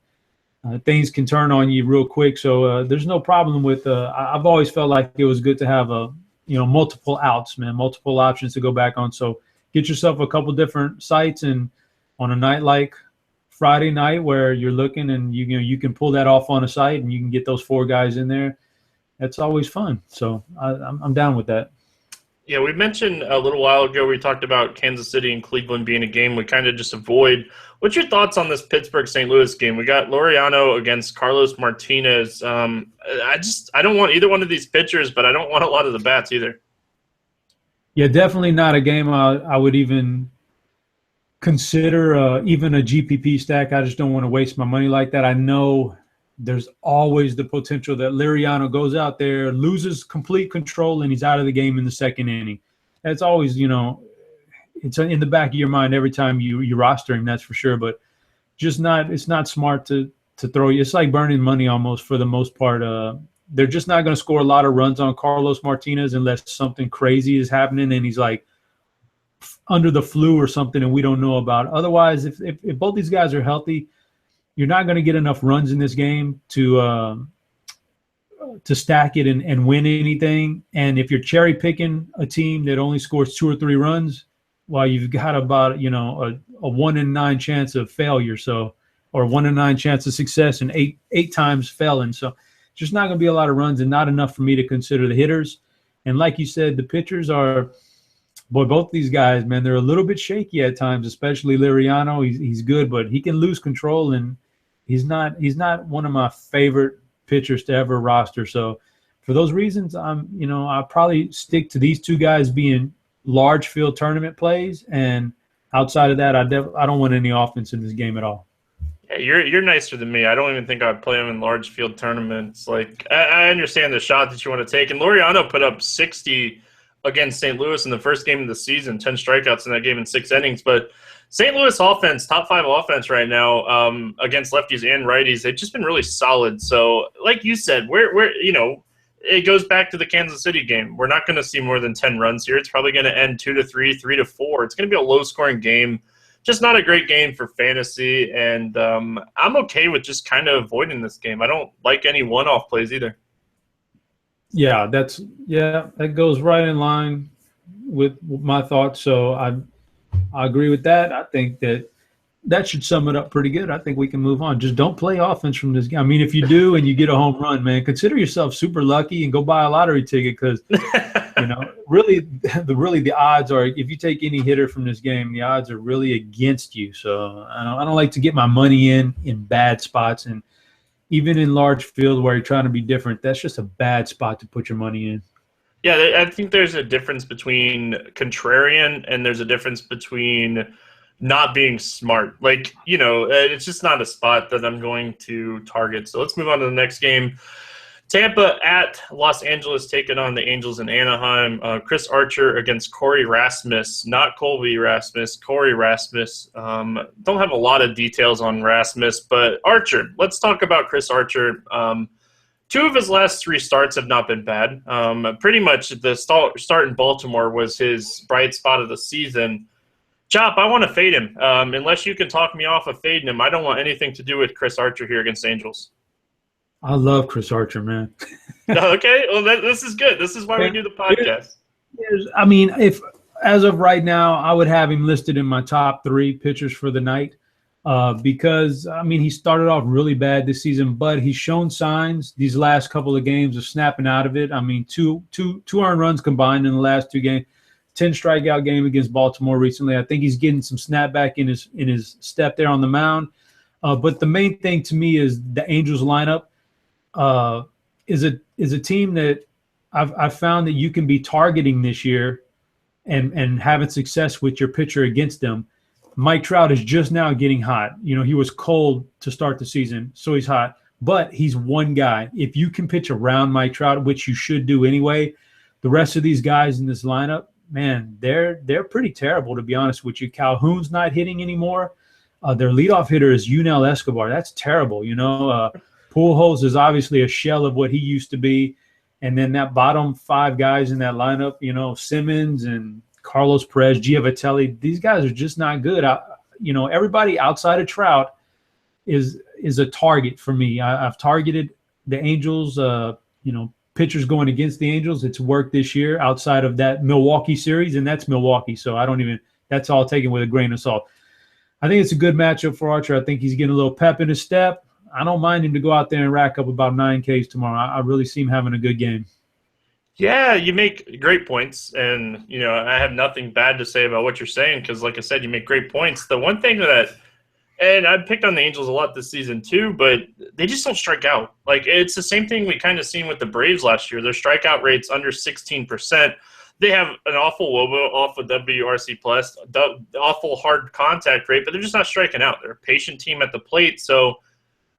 turn on you real quick. So there's no problem with. I've always felt like it was good to have multiple outs, man, multiple options to go back on. So get yourself a couple different sites, and on a night like Friday night where you're looking and you can pull that off on a site and you can get those 4 guys in there. That's always fun. So I'm down with that. Yeah, we mentioned a little while ago, we talked about Kansas City and Cleveland being a game we kind of just avoid. What's your thoughts on this Pittsburgh-St. Louis game? We got Laureano against Carlos Martinez. I don't want either one of these pitchers, but I don't want a lot of the bats either. Yeah, definitely not a game I would even consider even a GPP stack. I just don't want to waste my money like that. I know there's always the potential that Laureano goes out there, loses complete control, and he's out of the game in the second inning. That's always, it's in the back of your mind every time you roster him, that's for sure. But it's not smart to throw. It's like burning money almost for the most part. They're just not going to score a lot of runs on Carlos Martinez unless something crazy is happening and he's like under the flu or something and we don't know about. Otherwise, if both these guys are healthy, you're not going to get enough runs in this game to stack it and win anything. And if you're cherry picking a team that only scores 2 or 3 runs, well, you've got about a 1 in 9 chance of failure, or 1 in 9 chance of success and eight times failing. So just not going to be a lot of runs and not enough for me to consider the hitters. And like you said, the pitchers are. Boy, both these guys, man, they're a little bit shaky at times, especially Laureano. He's good, but he can lose control, and he's not one of my favorite pitchers to ever roster. So for those reasons, I'll probably stick to these 2 guys being large field tournament plays, and outside of that, I don't want any offense in this game at all. Yeah, you're nicer than me. I don't even think I'd play him in large field tournaments. Like I understand the shot that you want to take, and Laureano put up 60 against St. Louis in the first game of the season, 10 strikeouts in that game in 6 innings. But St. Louis offense, top 5 offense right now against lefties and righties, they've just been really solid. So like you said, it goes back to the Kansas City game. We're not going to see more than 10 runs here. It's probably going to end 2-3, 3-4. It's going to be a low-scoring game. Just not a great game for fantasy, and I'm okay with just kind of avoiding this game. I don't like any one-off plays either. Yeah, that goes right in line with my thoughts. So I agree with that. I think that should sum it up pretty good. I think we can move on. Just don't play offense from this game. I mean, if you do and you get a home run, man, consider yourself super lucky and go buy a lottery ticket because, really the odds are if you take any hitter from this game, the odds are really against you. So I don't like to get my money in bad spots. And even in large field where you're trying to be different, that's just a bad spot to put your money in. Yeah, I think there's a difference between contrarian and there's a difference between not being smart. Like, it's just not a spot that I'm going to target. So let's move on to the next game. Tampa at Los Angeles taking on the Angels in Anaheim. Chris Archer against Corey Rasmus, not Colby Rasmus, Corey Rasmus. Don't have a lot of details on Rasmus, but Archer. Let's talk about Chris Archer. 2 of his last 3 starts have not been bad. Pretty much the start in Baltimore was his bright spot of the season. Chop, I want to fade him. Unless you can talk me off of fading him, I don't want anything to do with Chris Archer here against the Angels. I love Chris Archer, man. Okay, well, this is good. This is why we do the podcast. I mean, if as of right now, I would have him listed in my top 3 pitchers for the night because, I mean, he started off really bad this season, but he's shown signs these last couple of games of snapping out of it. I mean, two earned runs combined in the last 2 games, 10 strikeout game against Baltimore recently. I think he's getting some snapback in his step there on the mound. But the main thing to me is the Angels lineup. Is a team that I've found that you can be targeting this year and having success with your pitcher against them. Mike Trout is just now getting hot. He was cold to start the season, so he's hot. But he's one guy. If you can pitch around Mike Trout, which you should do anyway, the rest of these guys in this lineup, man, they're pretty terrible, to be honest with you. Calhoun's not hitting anymore. Their leadoff hitter is Yunel Escobar. That's terrible, Pujols is obviously a shell of what he used to be. And then that bottom 5 guys in that lineup, Simmons and Carlos Perez, Giavitelli, these guys are just not good. Everybody outside of Trout is a target for me. I've targeted the Angels, pitchers going against the Angels. It's worked this year outside of that Milwaukee series, and that's Milwaukee. So that's all taken with a grain of salt. I think it's a good matchup for Archer. I think he's getting a little pep in his step. I don't mind him to go out there and rack up about 9 Ks tomorrow. I really see him having a good game. Yeah, you make great points, and I have nothing bad to say about what you're saying because, like I said, you make great points. The one thing and I picked on the Angels a lot this season too, but they just don't strike out. Like it's the same thing we kind of seen with the Braves last year. Their strikeout rate's under 16%. They have an awful WOBA off of WRC plus, awful hard contact rate, but they're just not striking out. They're a patient team at the plate, so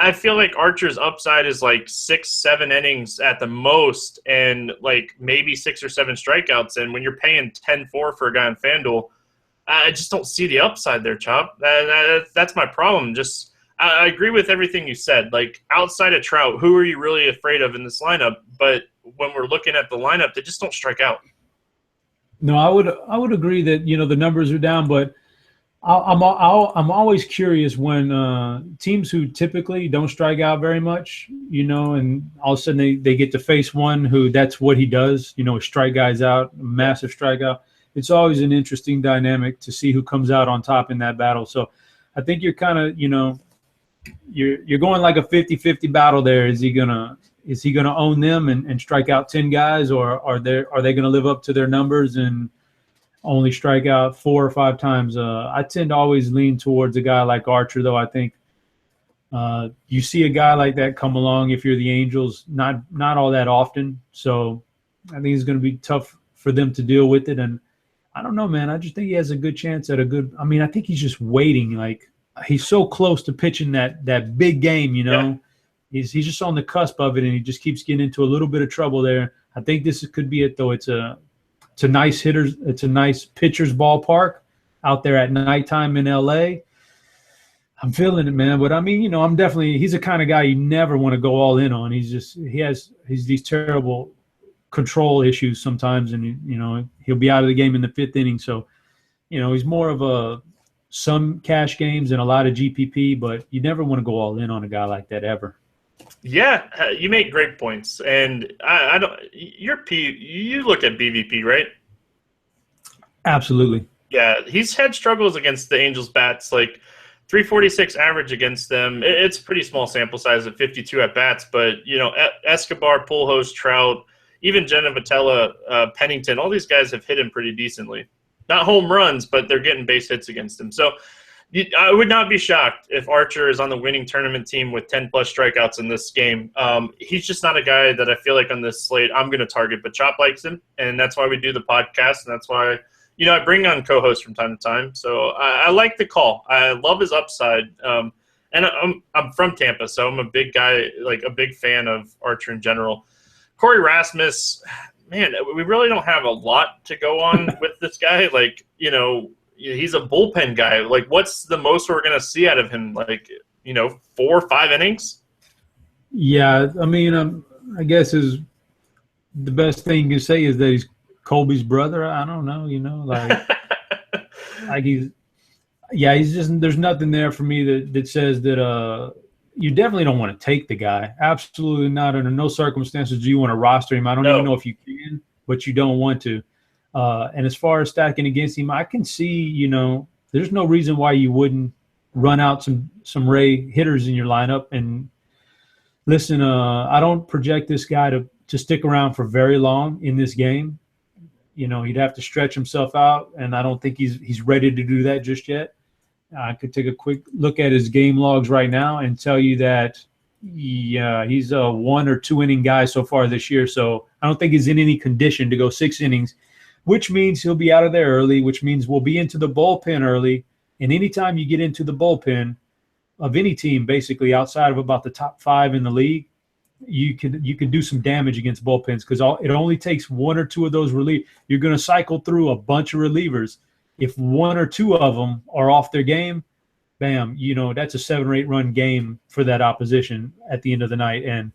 I feel like Archer's upside is like 6-7 innings at the most and like maybe 6 or 7 strikeouts. And when you're paying 10-4 for a guy on FanDuel, I just don't see the upside there, Chop. That's my problem. I agree with everything you said. Like outside of Trout, who are you really afraid of in this lineup? But when we're looking at the lineup, they just don't strike out. No, I would agree that the numbers are down, but I'm always curious when teams who typically don't strike out very much, and all of a sudden they get to face one who that's what he does, strike guys out, massive strikeout. It's always an interesting dynamic to see who comes out on top in that battle. So I think you're kind of, you're going like a 50-50 battle there. Is he gonna own them and strike out 10 guys, or are they gonna live up to their numbers and only strike out 4 or 5 times? I tend to always lean towards a guy like Archer, though. I think you see a guy like that come along if you're the Angels, not all that often. So I think it's going to be tough for them to deal with it. And I don't know, man. I just think he has a good chance at I think he's just waiting. Like he's so close to pitching that big game, Yeah. He's just on the cusp of it, and he just keeps getting into a little bit of trouble there. I think this could be it, though. It's a nice hitters. It's a nice pitcher's ballpark out there at nighttime in LA. I'm feeling it, man. But I mean, he's the kind of guy you never want to go all in on. He's these terrible control issues sometimes, and he'll be out of the game in the 5th inning. So, he's more of some cash games and a lot of GPP, but you never want to go all in on a guy like that ever. Yeah, you make great points, and I don't. You look at BVP, right? Absolutely. Yeah, he's had struggles against the Angels bats, like 346 average against them. It's a pretty small sample size at 52 at bats, but Escobar, Pujols, Trout, even Jenna Vitella, Pennington, all these guys have hit him pretty decently. Not home runs, but they're getting base hits against him. So I would not be shocked if Archer is on the winning tournament team with 10-plus strikeouts in this game. He's just not a guy that I feel like on this slate I'm going to target, but Chop likes him, and that's why we do the podcast, and that's why I bring on co-hosts from time to time. So I like the call. I love his upside. And I'm from Tampa, so I'm a big guy, like a big fan of Archer in general. Corey Rasmus, man, we really don't have a lot to go on with this guy. Like, he's a bullpen guy. Like, what's the most we're going to see out of him? Like, 4 or 5 innings? Yeah, I mean, I guess the best thing you can say is that he's Colby's brother. I don't know, like he's just, there's nothing there for me that says that you definitely don't want to take the guy. Absolutely not. Under no circumstances do you want to roster him. I don't even know if you can, but you don't want to. And as far as stacking against him, I can see, there's no reason why you wouldn't run out some Ray hitters in your lineup. And listen, I don't project this guy to stick around for very long in this game. He'd have to stretch himself out, and I don't think he's ready to do that just yet. I could take a quick look at his game logs right now and tell you that he's a 1 or 2 inning guy so far this year. So I don't think he's in any condition to go 6 innings, which means he'll be out of there early, which means we'll be into the bullpen early. And anytime you get into the bullpen of any team, basically outside of about the top 5 in the league, you can do some damage against bullpens because it only takes 1 or 2 of those relief. You're going to cycle through a bunch of relievers. If 1 or 2 of them are off their game, bam, that's a 7 or 8 run game for that opposition at the end of the night. And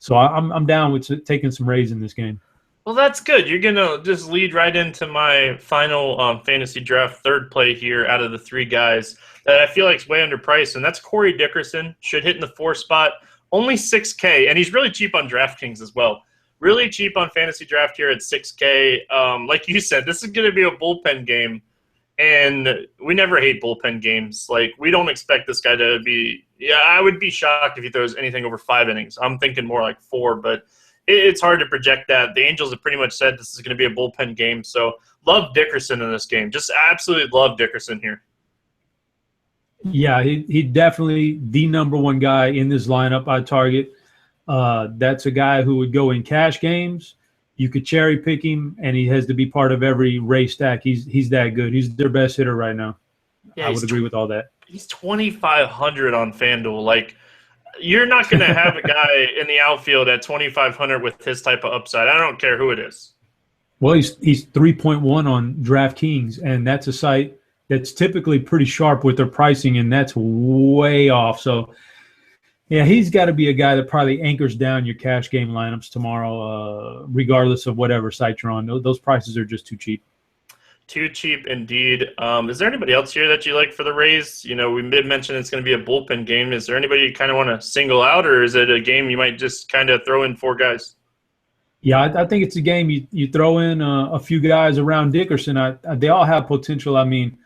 so I'm down with taking some Rays in this game. Well, that's good. You're going to just lead right into my final fantasy draft third play here out of the 3 guys that I feel like is way underpriced, and that's Corey Dickerson. Should hit in the 4 spot. Only $6K, and he's really cheap on DraftKings as well. Really cheap on Fantasy Draft here at $6K. Like you said, this is going to be a bullpen game, and we never hate bullpen games. Like, we don't expect this guy to be – I would be shocked if he throws anything over 5 innings. I'm thinking more like 4, but it's hard to project that. The Angels have pretty much said this is going to be a bullpen game, so love Dickerson in this game. Just absolutely love Dickerson here. Yeah, he definitely the number 1 guy in this lineup I target. That's a guy who would go in cash games. You could cherry pick him, and he has to be part of every race stack. He's that good. He's their best hitter right now. Yeah, I would agree with all that. He's 2,500 on FanDuel. Like, you're not going to have a guy in the outfield at 2,500 with his type of upside. I don't care who it is. Well, he's 3.1 on DraftKings, and that's a site that's typically pretty sharp with their pricing, and that's way off. So, yeah, he's got to be a guy that probably anchors down your cash game lineups tomorrow, regardless of whatever site you're on. Those prices are just too cheap. Too cheap indeed. Is there anybody else here that you like for the Rays? We did mention it's going to be a bullpen game. Is there anybody you kind of want to single out, or is it a game you might just kind of throw in 4 guys? Yeah, I think it's a game you throw in a few guys around Dickerson. They all have potential. I mean,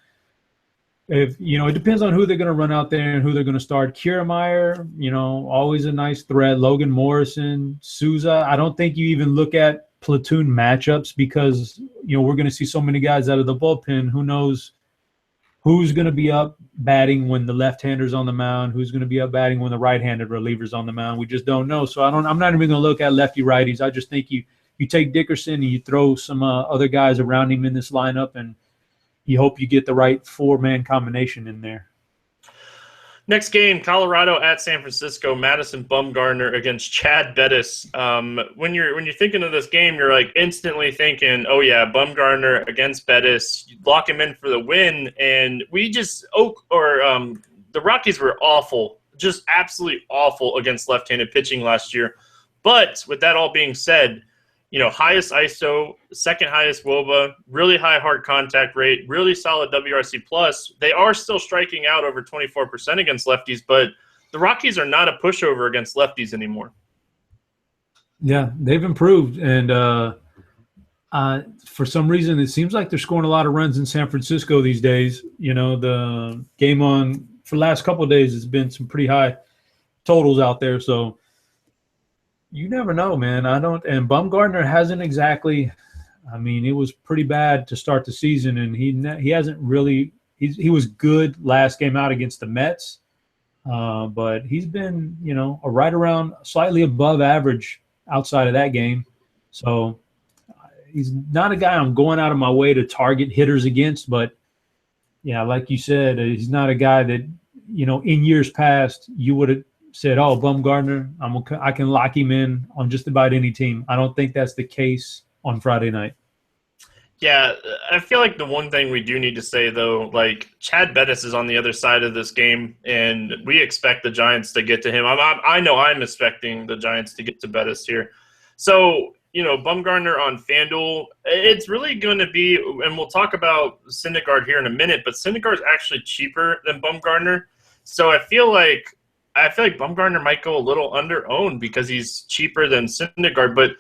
it depends on who they're going to run out there and who they're going to start. Kiermaier, always a nice threat. Logan Morrison, Souza. I don't think you even look at platoon matchups because, we're going to see so many guys out of the bullpen. Who knows who's going to be up batting when the left-hander's on the mound, who's going to be up batting when the right-handed reliever's on the mound. We just don't know. So I'm not even going to look at lefty-righties. I just think you take Dickerson and you throw some other guys around him in this lineup, and you hope you get the right 4-man combination in there. Next game, Colorado at San Francisco. Madison Bumgarner against Chad Bettis. When you're thinking of this game, you're like instantly thinking, oh yeah, Bumgarner against Bettis. You lock him in for the win, and the Rockies were awful, just absolutely awful against left-handed pitching last year. But with that all being said, highest ISO, second highest WOBA, really high hard contact rate, really solid WRC plus. They are still striking out over 24% against lefties, but the Rockies are not a pushover against lefties anymore. Yeah, they've improved. And, For some reason, it seems like they're scoring a lot of runs in San Francisco these days. You know, the game on for the last couple of days has been some pretty high totals out there. So you never know, man. I don't. And Bumgarner hasn't exactly. I mean, it was pretty bad to start the season, and he hasn't really. He was good last game out against the Mets, but he's been right around slightly above average outside of that game. So he's not a guy I'm going out of my way to target hitters against, but yeah, like you said, he's not a guy that in years past you would have said, "Oh, Bumgarner, I can lock him in on just about any team." I don't think that's the case on Friday night. Yeah, I feel like the one thing we do need to say, though, like Chad Bettis is on the other side of this game, and we expect the Giants to get to him. I know I'm expecting the Giants to get to Bettis here. So, Bumgarner on FanDuel, it's really going to be, and we'll talk about Syndergaard here in a minute, but Syndergaard is actually cheaper than Bumgarner. So I feel like Bumgarner might go a little under-owned because he's cheaper than Syndergaard, but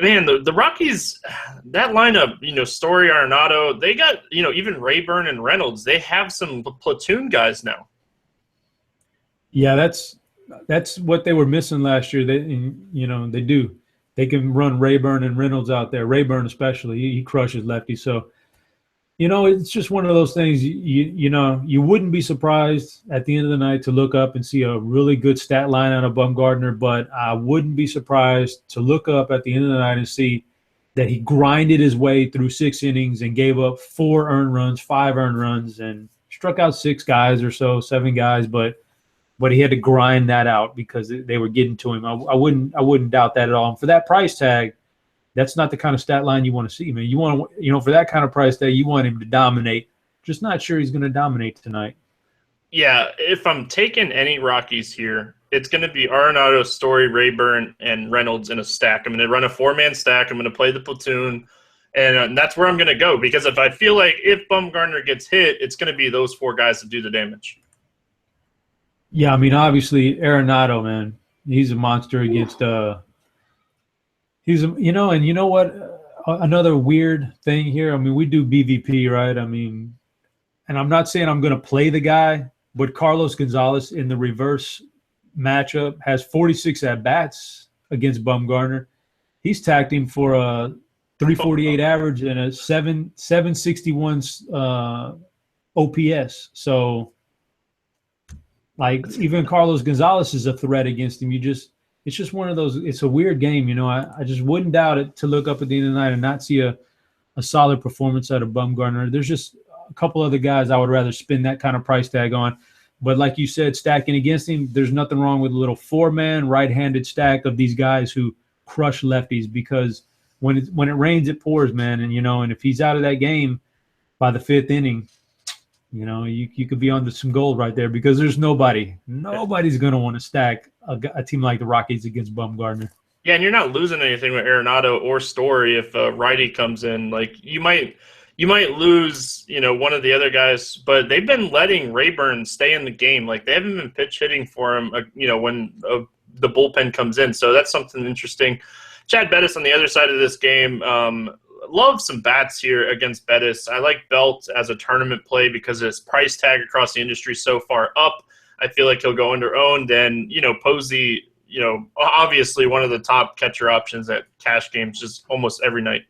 man, the Rockies, that lineup, Story, Arenado, they got, even Rayburn and Reynolds, they have some platoon guys now. Yeah, that's what they were missing last year. They do. They can run Rayburn and Reynolds out there. Rayburn especially, he crushes lefties. So, it's just one of those things. You wouldn't be surprised at the end of the night to look up and see a really good stat line out of Bumgarner, but I wouldn't be surprised to look up at the end of the night and see that he grinded his way through 6 innings and gave up 4 earned runs, 5 earned runs, and struck out 6 guys or so, 7 guys, but he had to grind that out because they were getting to him. I wouldn't doubt that at all. And for that price tag, that's not the kind of stat line you want to see, man. You want for that kind of price tag, you want him to dominate. Just not sure he's going to dominate tonight. Yeah, if I'm taking any Rockies here, it's going to be Arenado, Story, Rayburn, and Reynolds in a stack. I'm going to run a 4-man stack. I'm going to play the platoon, and that's where I'm going to go because if I feel like if Bumgarner gets hit, it's going to be those 4 guys that do the damage. Yeah, I mean, obviously Arenado, man, he's a monster against. And you know what? Another weird thing here. I mean, we do BVP, right? I mean, and I'm not saying I'm going to play the guy, but Carlos Gonzalez in the reverse matchup has 46 at bats against Bumgarner. He's tacked him for a 348 average and a 761 OPS. So, like, even Carlos Gonzalez is a threat against him. It's just one of those. It's a weird game, I just wouldn't doubt it to look up at the end of the night and not see a solid performance out of Bumgarner. There's just a couple other guys I would rather spend that kind of price tag on. But like you said, stacking against him, there's nothing wrong with a little 4-man right-handed stack of these guys who crush lefties because when it rains, it pours, man. And if he's out of that game by the 5th inning, you could be onto some gold right there because there's nobody's going to want to stack a team like the Rockies against Bumgarner. Yeah, and you're not losing anything with Arenado or Story if a righty comes in. Like you might lose, one of the other guys, but they've been letting Rayburn stay in the game. Like they haven't been pitch hitting for him, when the bullpen comes in. So that's something interesting. Chad Bettis on the other side of this game. Love some bats here against Bettis. I like Belt as a tournament play because his price tag across the industry so far up. I feel like he'll go under owned. And, Posey, obviously one of the top catcher options at cash games just almost every night.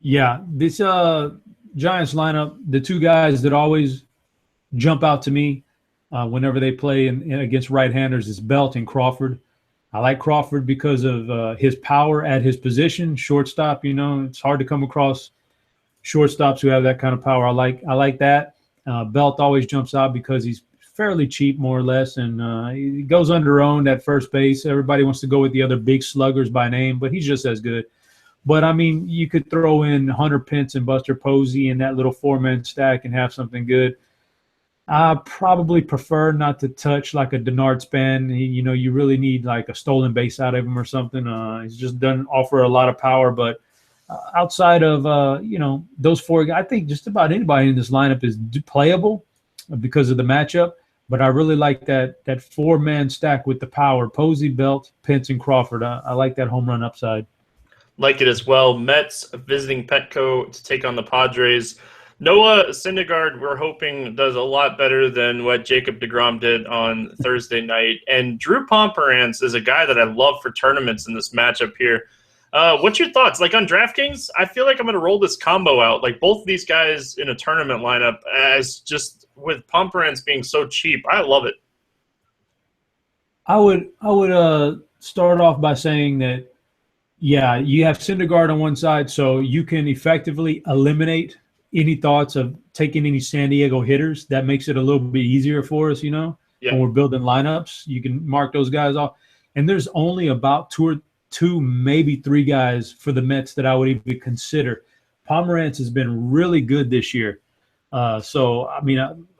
Yeah, this Giants lineup, the 2 guys that always jump out to me whenever they play against right-handers is Belt and Crawford. I like Crawford because of his power at his position, shortstop. It's hard to come across shortstops who have that kind of power. I like that. Belt always jumps out because he's fairly cheap, more or less, and he goes under-owned at first base. Everybody wants to go with the other big sluggers by name, but he's just as good. But, I mean, you could throw in Hunter Pence and Buster Posey in that little 4-man stack and have something good. I probably prefer not to touch like a Denard Span. You really need like a stolen base out of him or something. He just doesn't offer a lot of power. But outside of, those 4 guys, I think just about anybody in this lineup is playable because of the matchup. But I really like that 4-man stack with the power. Posey, Belt, Pence, and Crawford. I like that home run upside. Like it as well. Mets visiting Petco to take on the Padres. Noah Syndergaard, we're hoping, does a lot better than what Jacob deGrom did on Thursday night. And Drew Pomeranz is a guy that I love for tournaments in this matchup here. What's your thoughts? Like on DraftKings, I feel like I'm going to roll this combo out. Like both of these guys in a tournament lineup, as just with Pomeranz being so cheap. I love it. I would start off by saying that, yeah, you have Syndergaard on one side, so you can effectively eliminate any thoughts of taking any San Diego hitters. That makes it a little bit easier for us, when we're building lineups. You can mark those guys off. And there's only about two, maybe three guys for the Mets that I would even consider. Pomeranz has been really good this year. So, I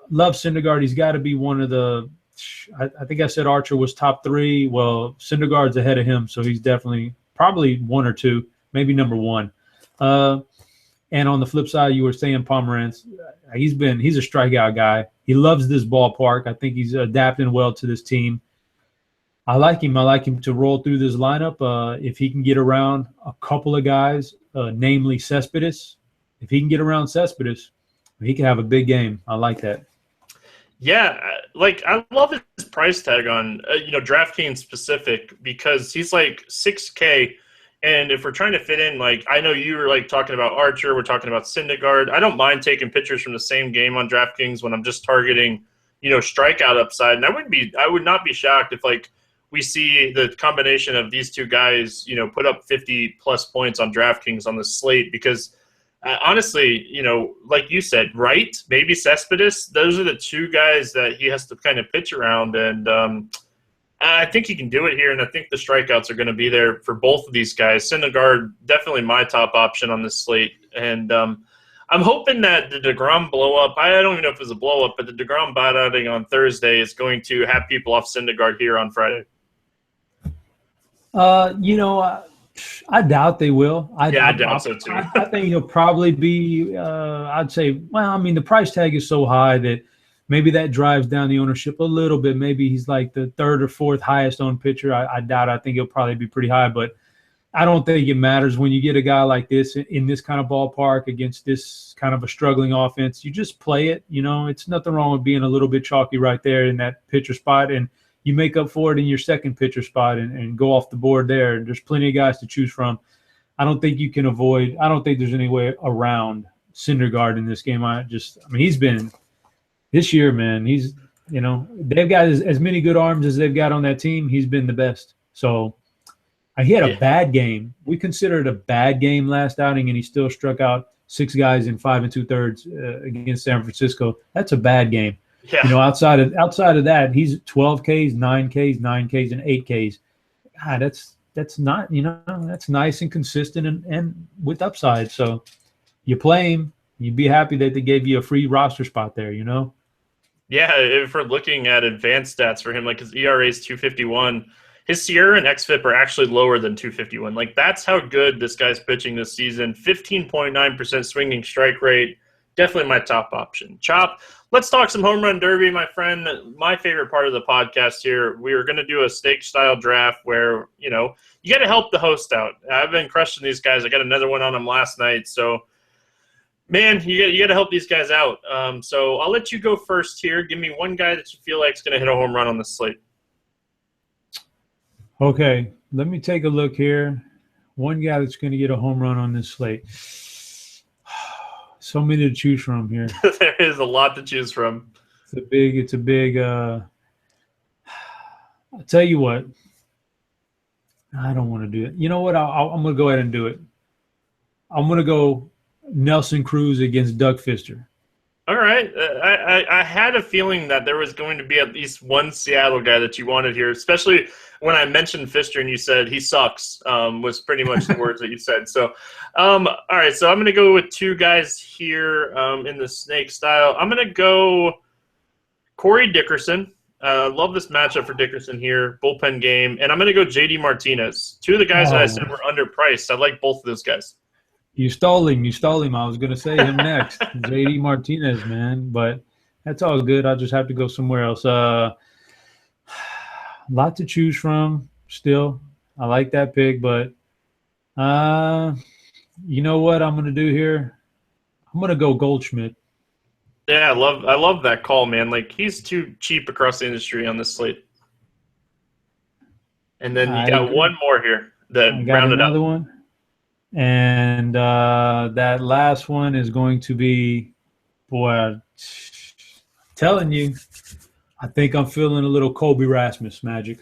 love Syndergaard. He's got to be one of the – I think I said Archer was top 3. Well, Syndergaard's ahead of him, so he's definitely – probably 1 or 2, maybe number 1. And on the flip side, you were saying Pomeranz. He's a strikeout guy. He loves this ballpark. I think he's adapting well to this team. I like him. I like him to roll through this lineup. If he can get around a couple of guys, namely Cespedes, if he can get around Cespedes, he can have a big game. I like that. Yeah, I love his price tag on DraftKings specific because he's like $6K, and if we're trying to fit in, I know you were talking about Archer, we're talking about Syndergaard. I don't mind taking pictures from the same game on DraftKings when I'm just targeting strikeout upside, and I would not be shocked if we see the combination of these two guys put up 50 plus points on DraftKings on the slate because. Honestly, like you said, Wright, maybe Cespedes, those are the two guys that he has to kind of pitch around. And I think he can do it here, and I think the strikeouts are going to be there for both of these guys. Syndergaard, definitely my top option on this slate. And I'm hoping that the DeGrom blow-up, I don't even know if it was a blow-up, but the DeGrom bot-outing on Thursday is going to have people off Syndergaard here on Friday. I doubt they will. I doubt so too. I think he'll probably be, I'd say, the price tag is so high that maybe that drives down the ownership a little bit. Maybe he's like the 3rd or 4th highest owned pitcher. I doubt. I think he'll probably be pretty high, but I don't think it matters when you get a guy like this in this kind of ballpark against this kind of a struggling offense. You just play it. It's nothing wrong with being a little bit chalky right there in that pitcher spot, and you make up for it in your second pitcher spot and go off the board there. There's plenty of guys to choose from. I don't think you can avoid – I don't think there's any way around Syndergaard in this game. He's been – this year, man, he's – they've got as many good arms as they've got on that team. He's been the best. So he had a bad game. We considered it a bad game last outing, and he still struck out 6 guys in 5 2/3 against San Francisco. That's a bad game. Yeah. Outside of that, he's 12 Ks, 9 Ks, 9 Ks, and 8 Ks. God, that's not that's nice and consistent and with upside. So you play him, you'd be happy that they gave you a free roster spot there. Yeah, if we're looking at advanced stats for him, his ERA is 2.51, his SIERA and xFIP are actually lower than 2.51. That's how good this guy's pitching this season. 15.9% swinging strike rate. Definitely my top option. Chop. Let's talk some home run derby, my friend. My favorite part of the podcast here. We are going to do a stake-style draft where, you got to help the host out. I've been crushing these guys. I got another one on them last night. So, man, you got to help these guys out. So I'll let you go first here. Give me one guy that you feel like is going to hit a home run on the slate. Okay, let me take a look here. One guy that's going to get a home run on this slate. So many to choose from here. There is a lot to choose from. It's a big I'll tell you what. I don't want to do it. You know what? I'm going to go ahead and do it. I'm going to go Nelson Cruz against Doug Fister. All right. I had a feeling that there was going to be at least one Seattle guy that you wanted here, especially when I mentioned Fister and you said he sucks, was pretty much the words that you said. So, all right. So I'm going to go with two guys here in the snake style. I'm going to go Corey Dickerson. Love this matchup for Dickerson here, bullpen game. And I'm going to go JD Martinez. Two of the guys that I said were underpriced. I like both of those guys. You stole him. I was going to say him next. JD Martinez, man. But that's all good. I'll just have to go somewhere else. A lot to choose from still. I like that pick, but You know what I'm going to do here? I'm going to go Goldschmidt. Yeah, I love that call, man. Like, he's too cheap across the industry on this slate. And then you I got agree. one more here that I got rounded another up. one. And that last one is going to be, boy, telling you, I think I'm feeling a little Kobe Rasmus magic.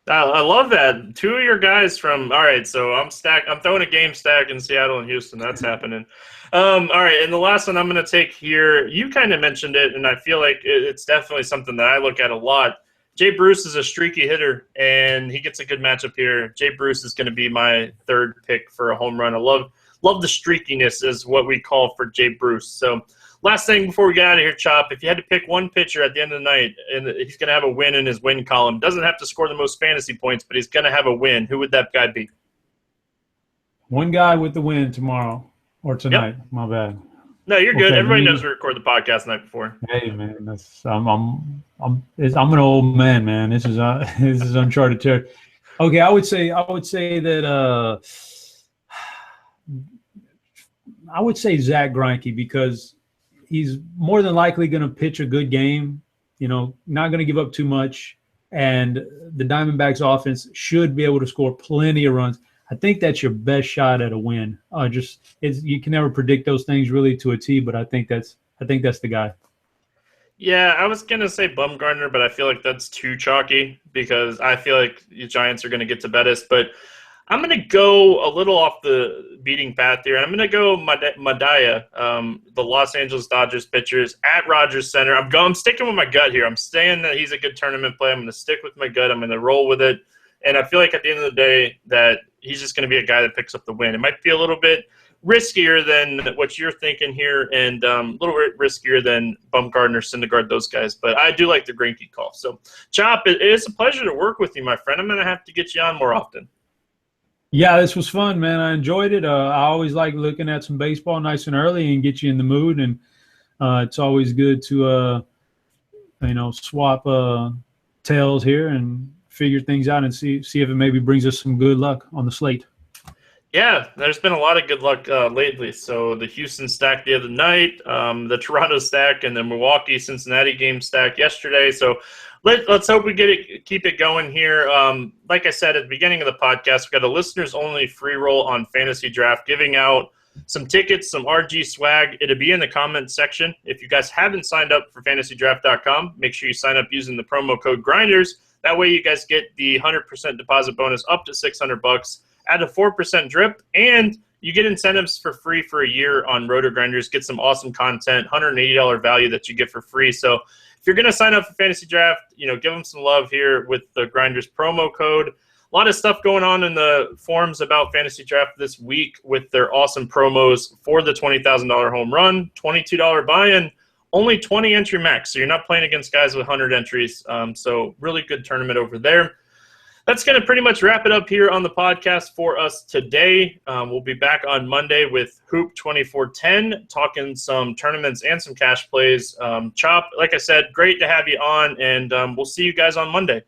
I love that. Two of your guys from. All right, so I'm stack. I'm throwing a game stack in Seattle and Houston. That's happening. All right, and the last one I'm going to take here. You kind of mentioned it, and I feel like it's definitely something that I look at a lot. Jay Bruce is a streaky hitter, and he gets a good matchup here. Jay Bruce is going to be my third pick for a home run. I love the streakiness, is what we call for Jay Bruce. So. Last thing before we get out of here, Chop, if you had to pick one pitcher at the end of the night, and he's going to have a win in his win column, doesn't have to score the most fantasy points, but he's going to have a win, who would that guy be? One guy with the win tomorrow or tonight. Yep. My bad. No, you're good. Everybody knows we record the podcast the night before. Hey, man, I'm an old man. This is uncharted territory. Okay, I would say that I would say Zach Greinke, because he's more than likely going to pitch a good game, not going to give up too much. And the Diamondbacks offense should be able to score plenty of runs. I think that's your best shot at a win. You can never predict those things really to a T, but I think that's the guy. Yeah, I was going to say Bumgarner, but I feel like that's too chalky because I feel like the Giants are going to get to Bettis. But I'm going to go a little off the beating path here. I'm going to go Madaya, the Los Angeles Dodgers pitchers at Rogers Center. I'm sticking with my gut here. I'm saying that he's a good tournament play. I'm going to stick with my gut. I'm going to roll with it. And I feel like at the end of the day that he's just going to be a guy that picks up the win. It might be a little bit riskier than what you're thinking here, and a little bit riskier than Bumgarner, Syndergaard, those guys. But I do like the Greinke call. So, Chop, it is a pleasure to work with you, my friend. I'm going to have to get you on more often. Yeah, this was fun, man. I enjoyed it. I always like looking at some baseball nice and early and get you in the mood. And it's always good to, swap tails here and figure things out and see if it maybe brings us some good luck on the slate. Yeah, there's been a lot of good luck lately. So the Houston stack the other night, the Toronto stack, and the Milwaukee-Cincinnati game stack yesterday. So let's hope we keep it going here. Like I said at the beginning of the podcast, we've got a listeners-only free roll on Fantasy Draft, giving out some tickets, some RG swag. It'll be in the comments section. If you guys haven't signed up for FantasyDraft.com, make sure you sign up using the promo code Grinders. That way you guys get the 100% deposit bonus up to $600. Add a 4% drip, and you get incentives for free for a year on Roto Grinders. Get some awesome content, $180 value that you get for free. So if you're going to sign up for Fantasy Draft, give them some love here with the Grinders promo code. A lot of stuff going on in the forums about Fantasy Draft this week with their awesome promos for the $20,000 home run, $22 buy-in, only 20 entry max. So you're not playing against guys with 100 entries. So really good tournament over there. That's going to pretty much wrap it up here on the podcast for us today. We'll be back on Monday with Hoop 2410, talking some tournaments and some cash plays. Chop, like I said, great to have you on, and we'll see you guys on Monday.